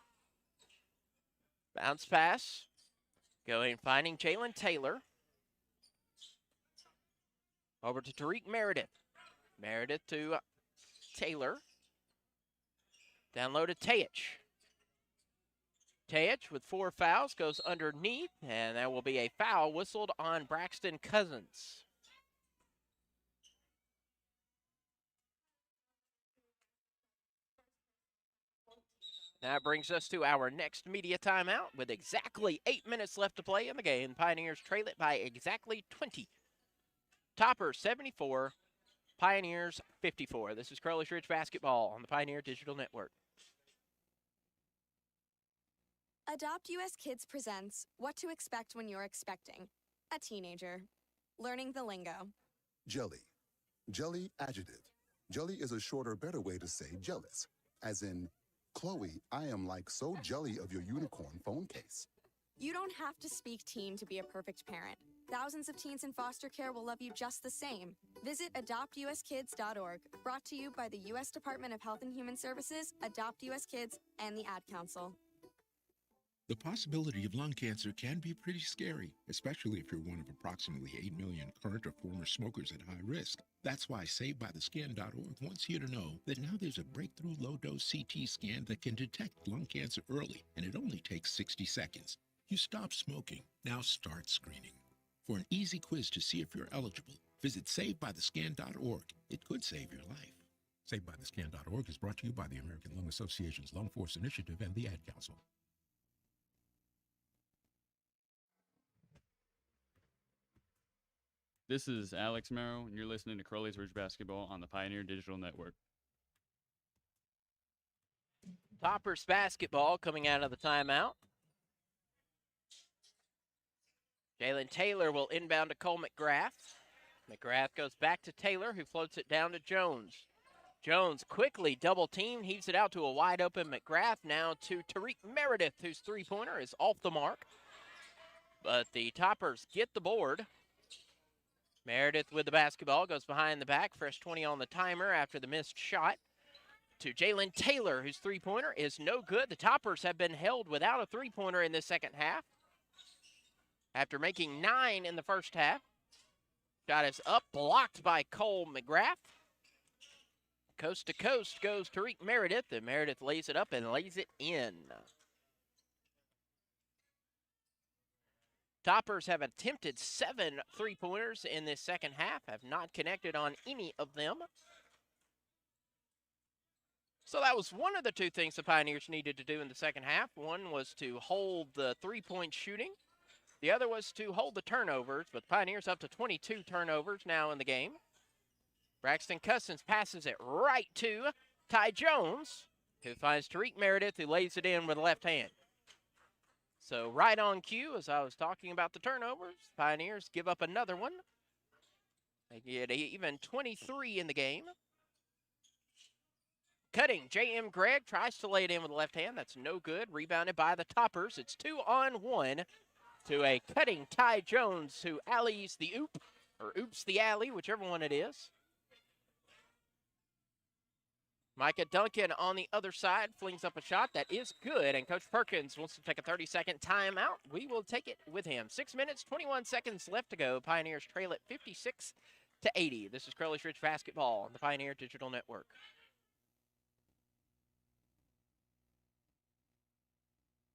Bounce pass. Finding Jalen Taylor. Over to Tariq Meredith. Meredith to Taylor. Down low to Teich. Teich with 4 fouls goes underneath, and that will be a foul whistled on Braxton Cousins. That brings us to our next media timeout with exactly 8 minutes left to play in the game. Pioneers trail it by exactly 20. Toppers 74, Pioneers 54. This is Crowley's Ridge basketball on the Pioneer Digital Network. Adopt US Kids presents What to Expect When You're Expecting a Teenager. Learning the lingo. Jelly. Jelly adjective. Jelly is a shorter, better way to say jealous. As in, Chloe, I am like so jelly of your unicorn phone case. You don't have to speak teen to be a perfect parent. Thousands of teens in foster care will love you just the same. Visit adoptuskids.org, brought to you by the U.S. Department of Health and Human Services, Adopt US Kids, and the Ad Council. The possibility of lung cancer can be pretty scary, especially if you're one of approximately 8 million current or former smokers at high risk. That's why SaveByTheScan.org wants you to know that now there's a breakthrough low-dose CT scan that can detect lung cancer early, and it only takes 60 seconds. You stop smoking, now start screening. For an easy quiz to see if you're eligible, visit SaveByTheScan.org. It could save your life. SaveByTheScan.org is brought to you by the American Lung Association's Lung Force Initiative and the Ad Council. This is Alex Merrow, and you're listening to Crowley's Ridge Basketball on the Pioneer Digital Network. Toppers basketball coming out of the timeout. Jalen Taylor will inbound to Cole McGrath. McGrath goes back to Taylor, who floats it down to Jones. Jones quickly double teamed, heaves it out to a wide open McGrath. Now to Tariq Meredith, whose three-pointer is off the mark. But the Toppers get the board. Meredith with the basketball, goes behind the back, fresh 20 on the timer after the missed shot. To Jalen Taylor, whose three-pointer is no good. The Toppers have been held without a three-pointer in this second half, after making 9 in the first half. Shot is up, blocked by Cole McGrath. Coast to coast goes Tariq Meredith, and Meredith lays it up and lays it in. Toppers have attempted 7 three-pointers in this second half, have not connected on any of them. So that was one of the 2 things the Pioneers needed to do in the second half. One was to hold the three-point shooting. The other was to hold the turnovers, but Pioneers up to 22 turnovers now in the game. Braxton Cousins passes it right to Ty Jones, who finds Tariq Meredith, who lays it in with the left hand. So right on cue, as I was talking about the turnovers, Pioneers give up another one. They get even 23 in the game. Cutting, J.M. Gregg tries to lay it in with the left hand. That's no good. Rebounded by the Toppers. It's 2-on-1 to a cutting Ty Jones, who alleys the oop, or oops the alley, whichever one it is. Micah Duncan on the other side flings up a shot that is good, and Coach Perkins wants to take a 30-second timeout. We will take it with him. 6 minutes, 21 seconds left to go. Pioneers trail it 56-80. This is Crowley's Ridge basketball on the Pioneer Digital Network.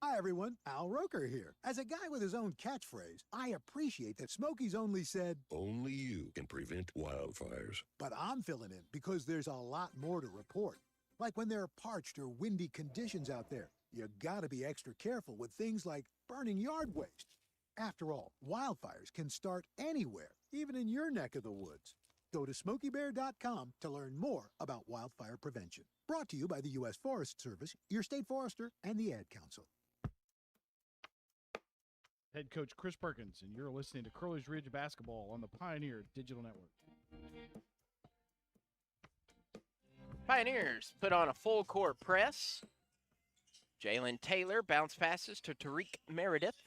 Hi, everyone. Al Roker here. As a guy with his own catchphrase, I appreciate that Smokey's only said, Only you can prevent wildfires. but I'm filling in because there's a lot more to report. Like when there are parched or windy conditions out there, you gotta be extra careful with things like burning yard waste. After all, wildfires can start anywhere, even in your neck of the woods. Go to SmokeyBear.com to learn more about wildfire prevention. Brought to you by the U.S. Forest Service, your state forester, and the Ad Council. Head coach Chris Perkins, and you're listening to Crowley's Ridge Basketball on the Pioneer Digital Network. Pioneers put on a full court press. Jalen Taylor bounce passes to Tariq Meredith.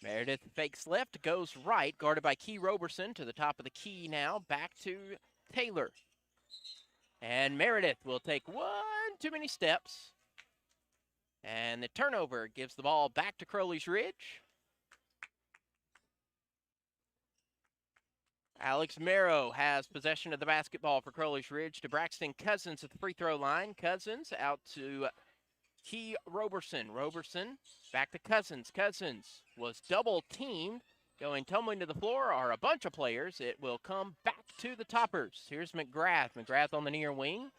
Meredith fakes left, goes right, guarded by Key Roberson to the top of the key now. Back to Taylor. And Meredith will take one too many steps. And the turnover gives the ball back to Crowley's Ridge. Alex Merrow has possession of the basketball for Crowley's Ridge to Braxton Cousins at the free throw line. Cousins out to Key Roberson. Roberson back to Cousins. Cousins was double teamed. Going tumbling to the floor are a bunch of players. It will come back to the Toppers. Here's McGrath. McGrath on the near wing.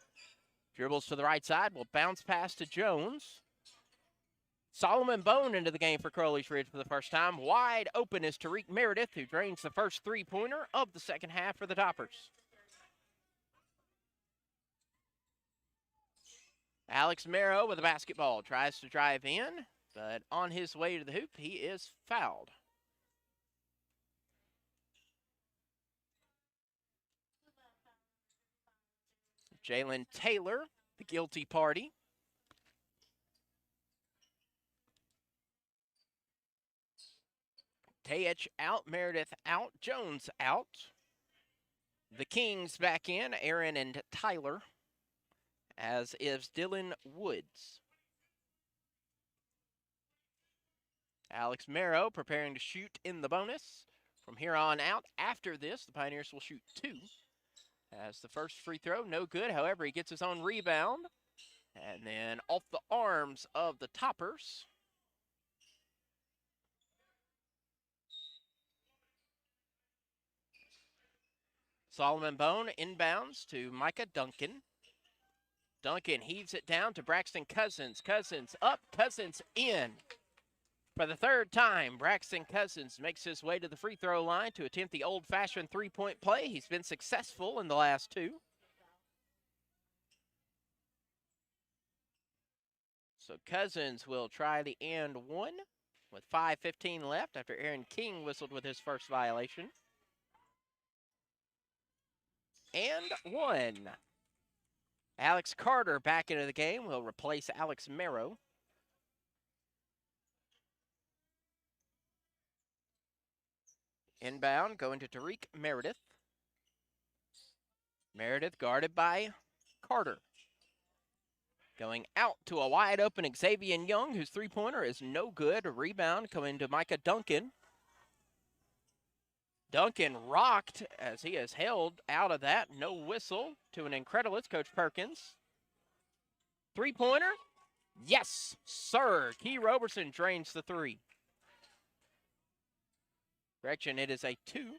Dribbles to the right side. Will bounce pass to Jones. Solomon Bone into the game for Crowley's Ridge for the first time. Wide open is Tariq Meredith, who drains the first three-pointer of the second half for the Toppers. Alex Merrow with the basketball. Tries to drive in, but on his way to the hoop, he is fouled. Jalen Taylor, the guilty party. Tayich out, Meredith out, Jones out. The Kings back in, Aaron and Tyler, as is Dylan Woods. Alex Merrow preparing to shoot in the bonus. From here on out, after this, the Pioneers will shoot two. As the first free throw, no good. However, he gets his own rebound. And then off the arms of the Toppers. Solomon Bone inbounds to Micah Duncan. Duncan heaves it down to Braxton Cousins. Cousins up, Cousins in. For the third time, Braxton Cousins makes his way to the free throw line to attempt the old-fashioned three-point play. He's been successful in the last two. So Cousins will try the and one with 5:15 left after Aaron King whistled with his first violation. And one. Alex Carter back into the game will replace Alex Merrow. Inbound going to Tariq Meredith. Meredith guarded by Carter. Going out to a wide open Xavier Young, whose three-pointer is no good. A rebound coming to Micah Duncan. Duncan rocked as he is held out of that. No whistle to an Incredulous, Coach Perkins. Three-pointer? Yes, sir. Key Roberson drains the three. Correction, it is a two.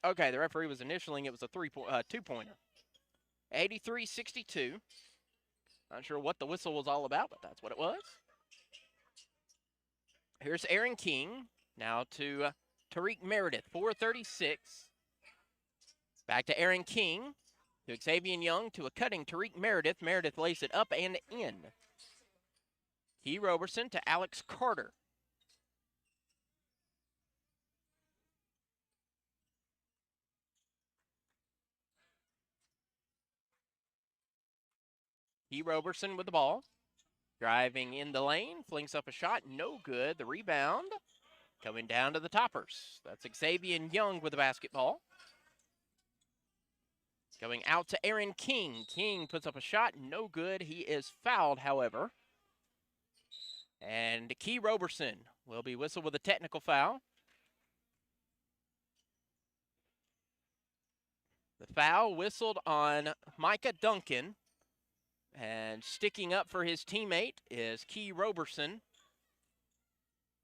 Okay, the referee was initialing it was a two-pointer. 83-62. Not sure what the whistle was all about, but that's what it was. Here's Aaron King. Now to Tariq Meredith. 4:36. Back to Aaron King. To Xavier Young. To a cutting Tariq Meredith. Meredith lays it up and in. Key Roberson to Alex Carter. Key Roberson with the ball. Driving in the lane. Flings up a shot. No good. The rebound coming down to the Toppers. That's Xavier Young with the basketball. Going out to Aaron King. King puts up a shot. No good. He is fouled, however. And Key Roberson will be whistled with a technical foul. The foul whistled on Micah Duncan. And sticking up for his teammate is Key Roberson,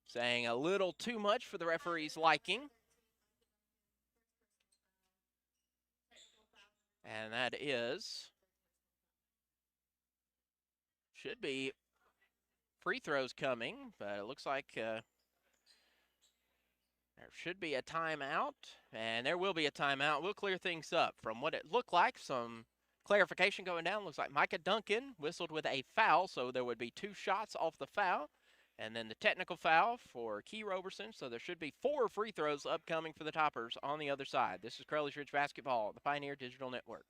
saying a little too much for the referee's liking. And that should be free throws coming, but it looks like there should be a timeout, and there will be a timeout. We'll clear things up. From what it looked like, some clarification going down. Looks like Micah Duncan whistled with a foul, so there would be 2 shots off the foul. And then the technical foul for Key Roberson, so there should be 4 free throws upcoming for the Toppers on the other side. This is Crowley's Ridge Basketball, the Pioneer Digital Network.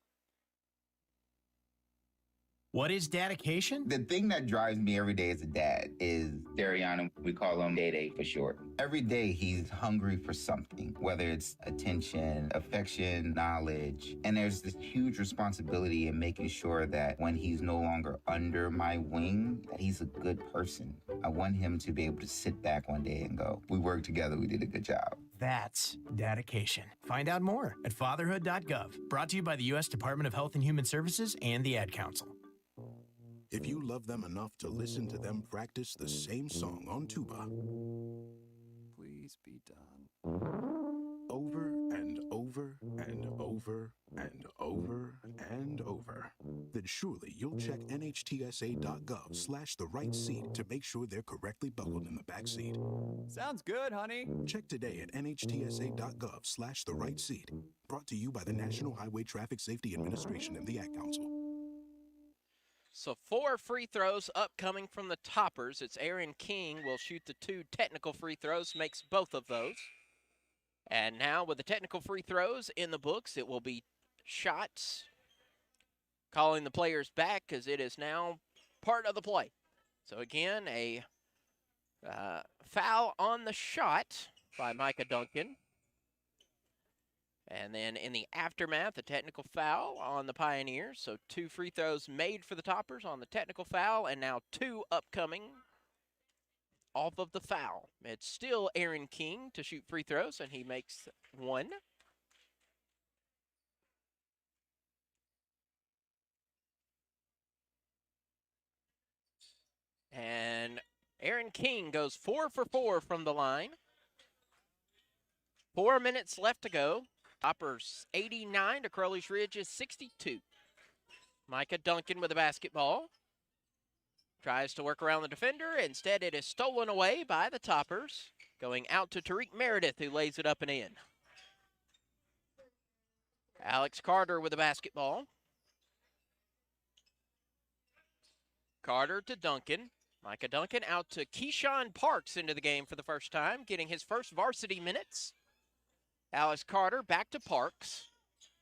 What is dedication? The thing that drives me every day as a dad is Dariana. We call him Day Day for short. Every day he's hungry for something, whether it's attention, affection, knowledge. And there's this huge responsibility in making sure that when he's no longer under my wing, that he's a good person. I want him to be able to sit back one day and go, we worked together, we did a good job. That's dedication. Find out more at fatherhood.gov. Brought to you by the U.S. Department of Health and Human Services and the Ad Council. If you love them enough to listen to them practice the same song on tuba, Please be done. over and over and over and over and over, then surely you'll check nhtsa.gov/the right seat to make sure they're correctly buckled in the back seat. Sounds good, honey. Check today at nhtsa.gov/the right seat. Brought to you by the National Highway Traffic Safety Administration and the Ad Council. So 4 free throws upcoming from the Toppers. It's Aaron King will shoot the 2 technical free throws, makes both of those. And now with the technical free throws in the books, it will be shots. Calling the players back because it is now part of the play. So again, a foul on the shot by Micah Duncan. And then in the aftermath, a technical foul on the Pioneers. So 2 free throws made for the Toppers on the technical foul, and now 2 upcoming off of the foul. It's still Aaron King to shoot free throws, and he makes 1. And Aaron King goes 4 for 4 from the line. 4 minutes left to go. Toppers 89 to Crowley's Ridge's 62. Micah Duncan with the basketball. Tries to work around the defender. Instead, it is stolen away by the Toppers. Going out to Tariq Meredith, who lays it up and in. Alex Carter with the basketball. Carter to Duncan. Micah Duncan out to Keyshawn Parks into the game for the first time, getting his first varsity minutes. Alex Carter back to Parks.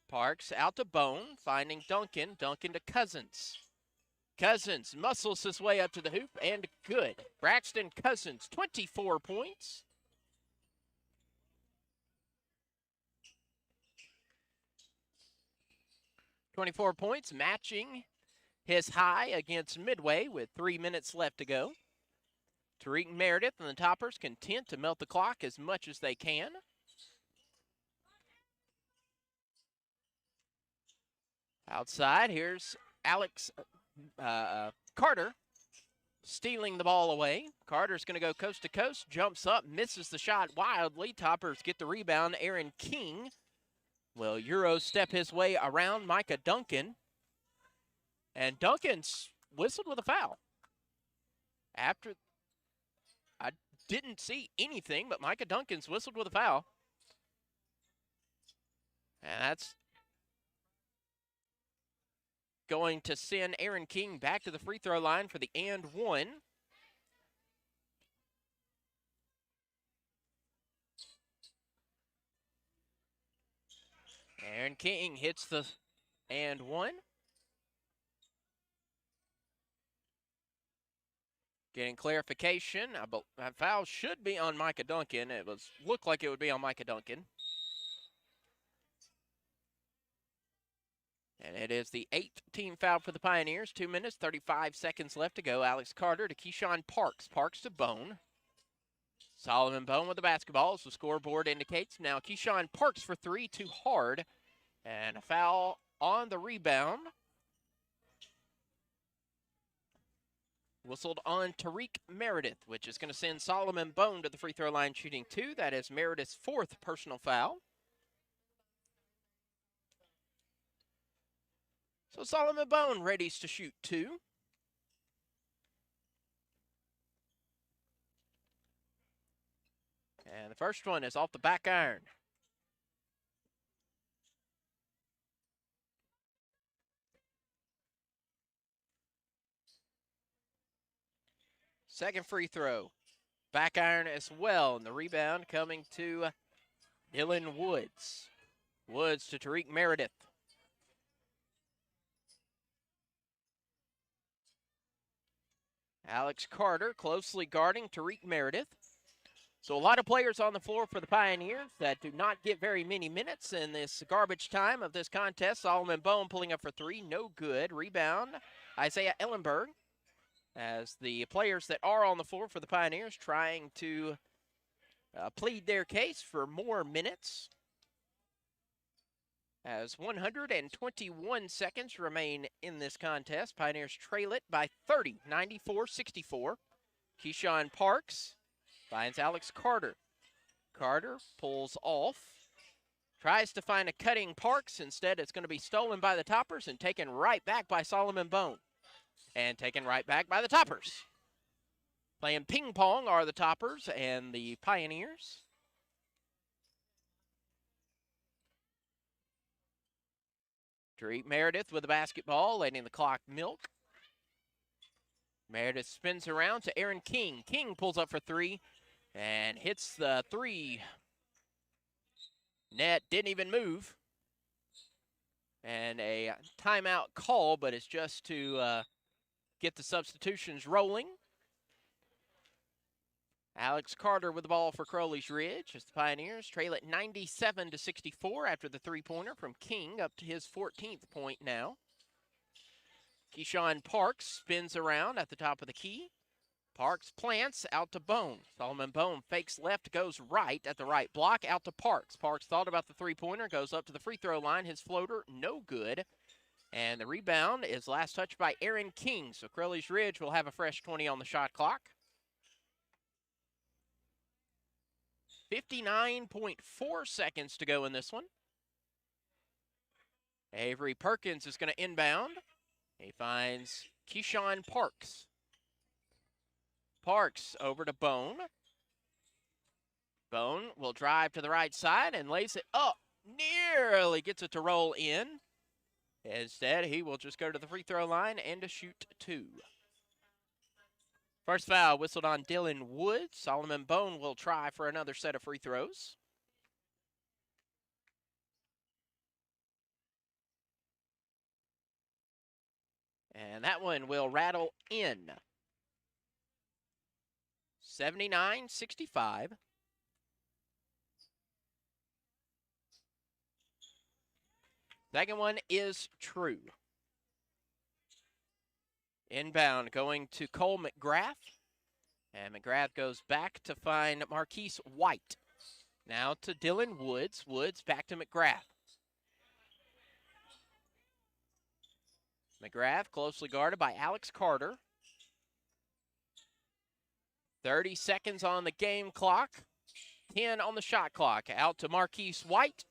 Parks out to Bone, finding Duncan. Duncan to Cousins. Cousins muscles his way up to the hoop, and good. Braxton Cousins, 24 points. Matching his high against Midway with 3 minutes left to go. Tariq Meredith and the Toppers content to melt the clock as much as they can. Outside, here's Alex Carter stealing the ball away. Carter's going to go coast to coast, jumps up, misses the shot wildly. Toppers get the rebound. Aaron King will Euro step his way around Micah Duncan. And Duncan's whistled with a foul. I didn't see anything, but Micah Duncan's whistled with a foul. And that's going to send Aaron King back to the free throw line for the and 1. Aaron King hits the and 1. Getting clarification. That foul should be on Micah Duncan. It looked like it would be on Micah Duncan. And it is the 8th team foul for the Pioneers. 2 minutes, 35 seconds left to go. Alex Carter to Keyshawn Parks. Parks to Bone. Solomon Bone with the basketball, as the scoreboard indicates. Now Keyshawn Parks for 3, too hard. And a foul on the rebound. Whistled on Tariq Meredith, which is going to send Solomon Bone to the free throw line shooting 2. That is Meredith's 4th personal foul. So Solomon Bone readies to shoot 2. And the first one is off the back iron. Second free throw. Back iron as well. And the rebound coming to Dylan Woods. Woods to Tariq Meredith. Alex Carter closely guarding Tariq Meredith. So a lot of players on the floor for the Pioneers that do not get very many minutes in this garbage time of this contest. Solomon Bone pulling up for 3, no good. Rebound, Isaiah Ellenberg. As the players that are on the floor for the Pioneers trying to plead their case for more minutes. As 121 seconds remain in this contest, Pioneers trail it by 30, 94-64. Keyshawn Parks finds Alex Carter. Carter pulls off, tries to find a cutting Parks. Instead, it's going to be stolen by the Toppers and taken right back by Solomon Bone. And taken right back by the Toppers. Playing ping pong are the Toppers and the Pioneers. Tariq Meredith with the basketball, letting the clock milk. Meredith spins around to Aaron King. King pulls up for 3 and hits the 3. Net didn't even move. And a timeout call, but it's just to get the substitutions rolling. Alex Carter with the ball for Crowley's Ridge as the Pioneers trail it 97-64 after the three-pointer from King, up to his 14th point now. Keyshawn Parks spins around at the top of the key. Parks plants out to Bone. Solomon Bone fakes left, goes right at the right block, out to Parks. Parks thought about the three-pointer, goes up to the free throw line. His floater, no good. And the rebound is last touched by Aaron King. So Crowley's Ridge will have a fresh 20 on the shot clock. 59.4 seconds to go in this one. Avery Perkins is going to inbound. He finds Keyshawn Parks. Parks over to Bone. Bone will drive to the right side and lays it up. Nearly gets it to roll in. Instead, he will just go to the free throw line and to shoot 2. First foul whistled on Dylan Woods. Solomon Bone will try for another set of free throws. And that one will rattle in. 79-65. Second one is true. Inbound going to Cole McGrath. And McGrath goes back to find Marquise White. Now to Dylan Woods. Woods back to McGrath. McGrath closely guarded by Alex Carter. 30 seconds on the game clock. 10 on the shot clock. Out to Marquise White.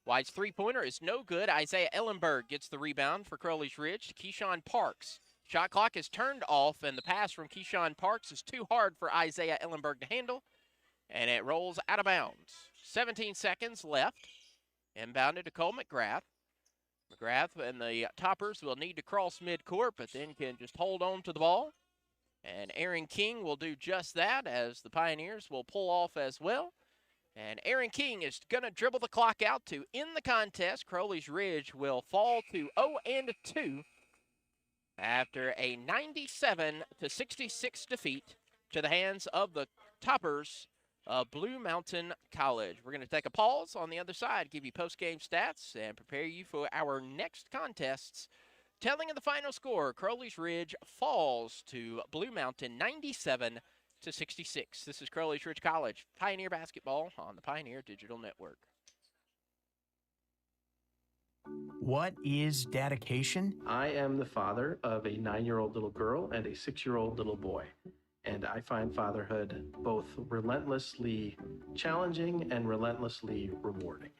White's three-pointer is no good. Isaiah Ellenberg gets the rebound for Crowley's Ridge to Keyshawn Parks. Shot clock is turned off, and the pass from Keyshawn Parks is too hard for Isaiah Ellenberg to handle, and it rolls out of bounds. 17 seconds left. Inbounded to Cole McGrath. McGrath and the Toppers will need to cross midcourt, but then can just hold on to the ball. And Aaron King will do just that, as the Pioneers will pull off as well. And Aaron King is going to dribble the clock out to end the contest. Crowley's Ridge will fall to 0-2 after a 97-66 defeat to the hands of the Toppers of Blue Mountain College. We're going to take a pause on the other side, give you post-game stats, and prepare you for our next contests. Telling of the final score, Crowley's Ridge falls to Blue Mountain 97-66. This is Crowley's Ridge College Pioneer Basketball on the Pioneer Digital Network. What is dedication? I am the father of a 9-year-old little girl and a 6-year-old little boy. And I find fatherhood both relentlessly challenging and relentlessly rewarding.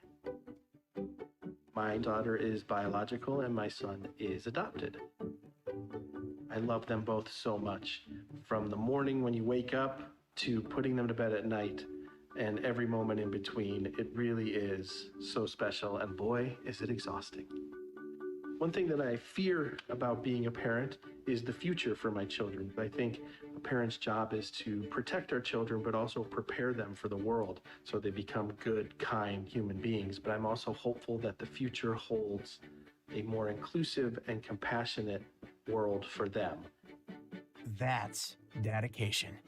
My daughter is biological and my son is adopted. I love them both so much. From the morning when you wake up to putting them to bed at night and every moment in between, it really is so special. And boy, is it exhausting. One thing that I fear about being a parent is the future for my children. I think a parent's job is to protect our children, but also prepare them for the world so they become good, kind human beings. But I'm also hopeful that the future holds a more inclusive and compassionate world for them. That's dedication.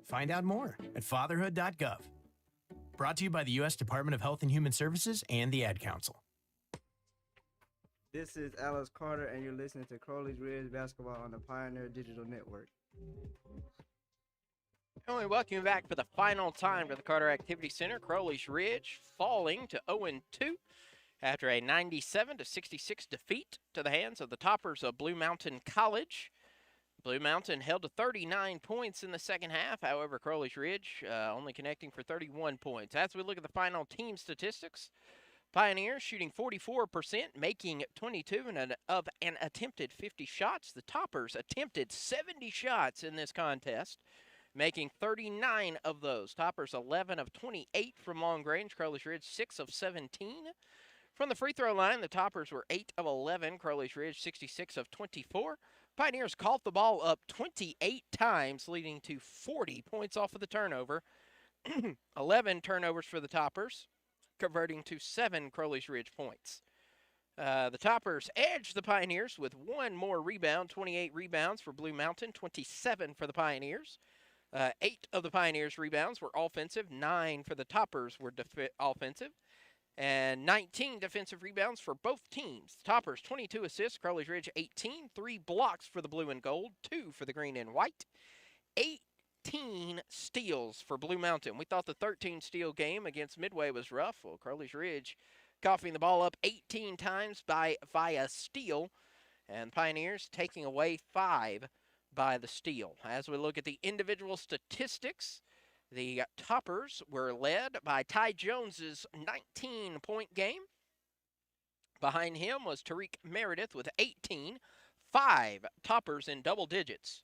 Find out more at fatherhood.gov. Brought to you by the U.S. Department of Health and Human Services and the Ad Council. This is Alex Carter, and you're listening to Crowley's Ridge Basketball on the Pioneer Digital Network. And we welcome you back for the final time to the Carter Activity Center. Crowley's Ridge falling to 0-2 after a 97-66 defeat to the hands of the toppers of Blue Mountain College. Blue Mountain held to 39 points in the second half. However, Crowley's Ridge only connecting for 31 points. As we look at the final team statistics, Pioneers shooting 44%, making 22 of an attempted 50 shots. The Toppers attempted 70 shots in this contest, making 39 of those. Toppers 11 of 28 from long range. Crowley's Ridge 6 of 17. From the free throw line, the Toppers were 8 of 11. Crowley's Ridge 66 of 24. Pioneers caught the ball up 28 times, leading to 40 points off of the turnover. 11 turnovers for the Toppers, converting to 7 Crowley's Ridge points. The Toppers edged the Pioneers with one more rebound, 28 rebounds for Blue Mountain, 27 for the Pioneers. 8 of the Pioneers' rebounds were offensive, 9 for the Toppers were offensive, and 19 defensive rebounds for both teams. The Toppers 22 assists, Crowley's Ridge 18, 3 blocks for the blue and gold, 2 for the green and white, 18 steals for Blue Mountain. We thought the 13 steal game against Midway was rough. Well, Crowley's Ridge coughing the ball up 18 times via steal, and Pioneers taking away 5 by the steal. As we look at the individual statistics, the Toppers were led by Ty Jones's 19-point game. Behind him was Tariq Meredith with 18, 5 Toppers in double digits.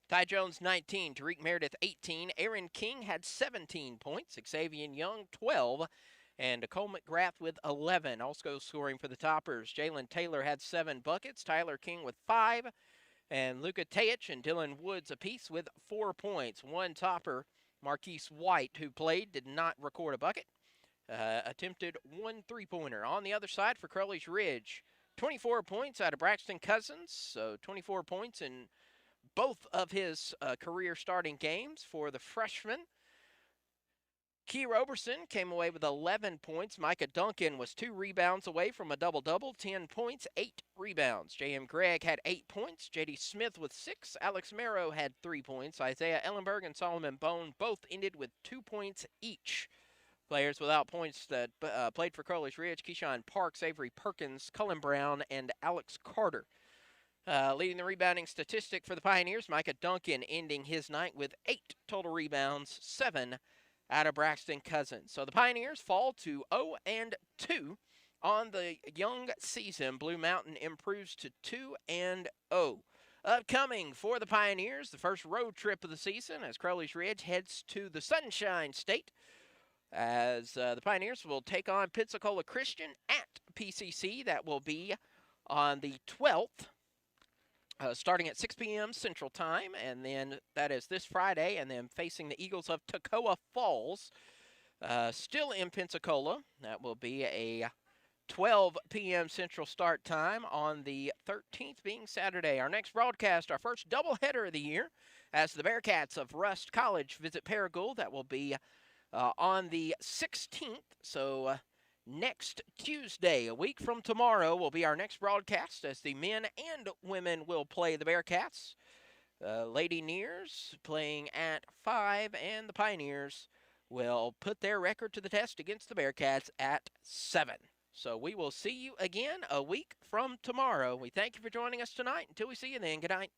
Ty Jones 19, Tariq Meredith 18, Aaron King had 17 points, Xavier Young 12, and Cole McGrath with 11. Also scoring for the Toppers, Jalen Taylor had 7 buckets, Tyler King with 5, and Luka Teich and Dylan Woods apiece with 4 points. One Topper, Marquise White, who played, did not record a bucket. Attempted 1 3-pointer. On the other side for Crowley's Ridge, 24 points out of Braxton Cousins, so 24 points in both of his career starting games for the freshman. Key Roberson came away with 11 points. Micah Duncan was 2 rebounds away from a double-double, 10 points, 8 rebounds. J.M. Gregg had 8 points. J.D. Smith with 6. Alex Merrow had 3 points. Isaiah Ellenberg and Solomon Bone both ended with 2 points each. Players without points that played for Crowley's Ridge, Keyshawn Parks, Avery Perkins, Cullen Brown, and Alex Carter. Leading the rebounding statistic for the Pioneers, Micah Duncan ending his night with 8 total rebounds, 7 out of Braxton Cousins. So the Pioneers fall to 0-2 on the young season. Blue Mountain improves to 2-0. Upcoming for the Pioneers, the first road trip of the season as Crowley's Ridge heads to the Sunshine State, as the Pioneers will take on Pensacola Christian at PCC. That will be on the 12th. Starting at 6 p.m. Central Time, and then that is this Friday, and then facing the Eagles of Toccoa Falls, still in Pensacola. That will be a 12 p.m. Central start time on the 13th, being Saturday. Our next broadcast, our first doubleheader of the year, as the Bearcats of Rust College visit Paragould. That will be on the 16th, so next Tuesday, a week from tomorrow, will be our next broadcast as the men and women will play the Bearcats. Lady Nears playing at 5, and the Pioneers will put their record to the test against the Bearcats at 7. So we will see you again a week from tomorrow. We thank you for joining us tonight. Until we see you then, good night.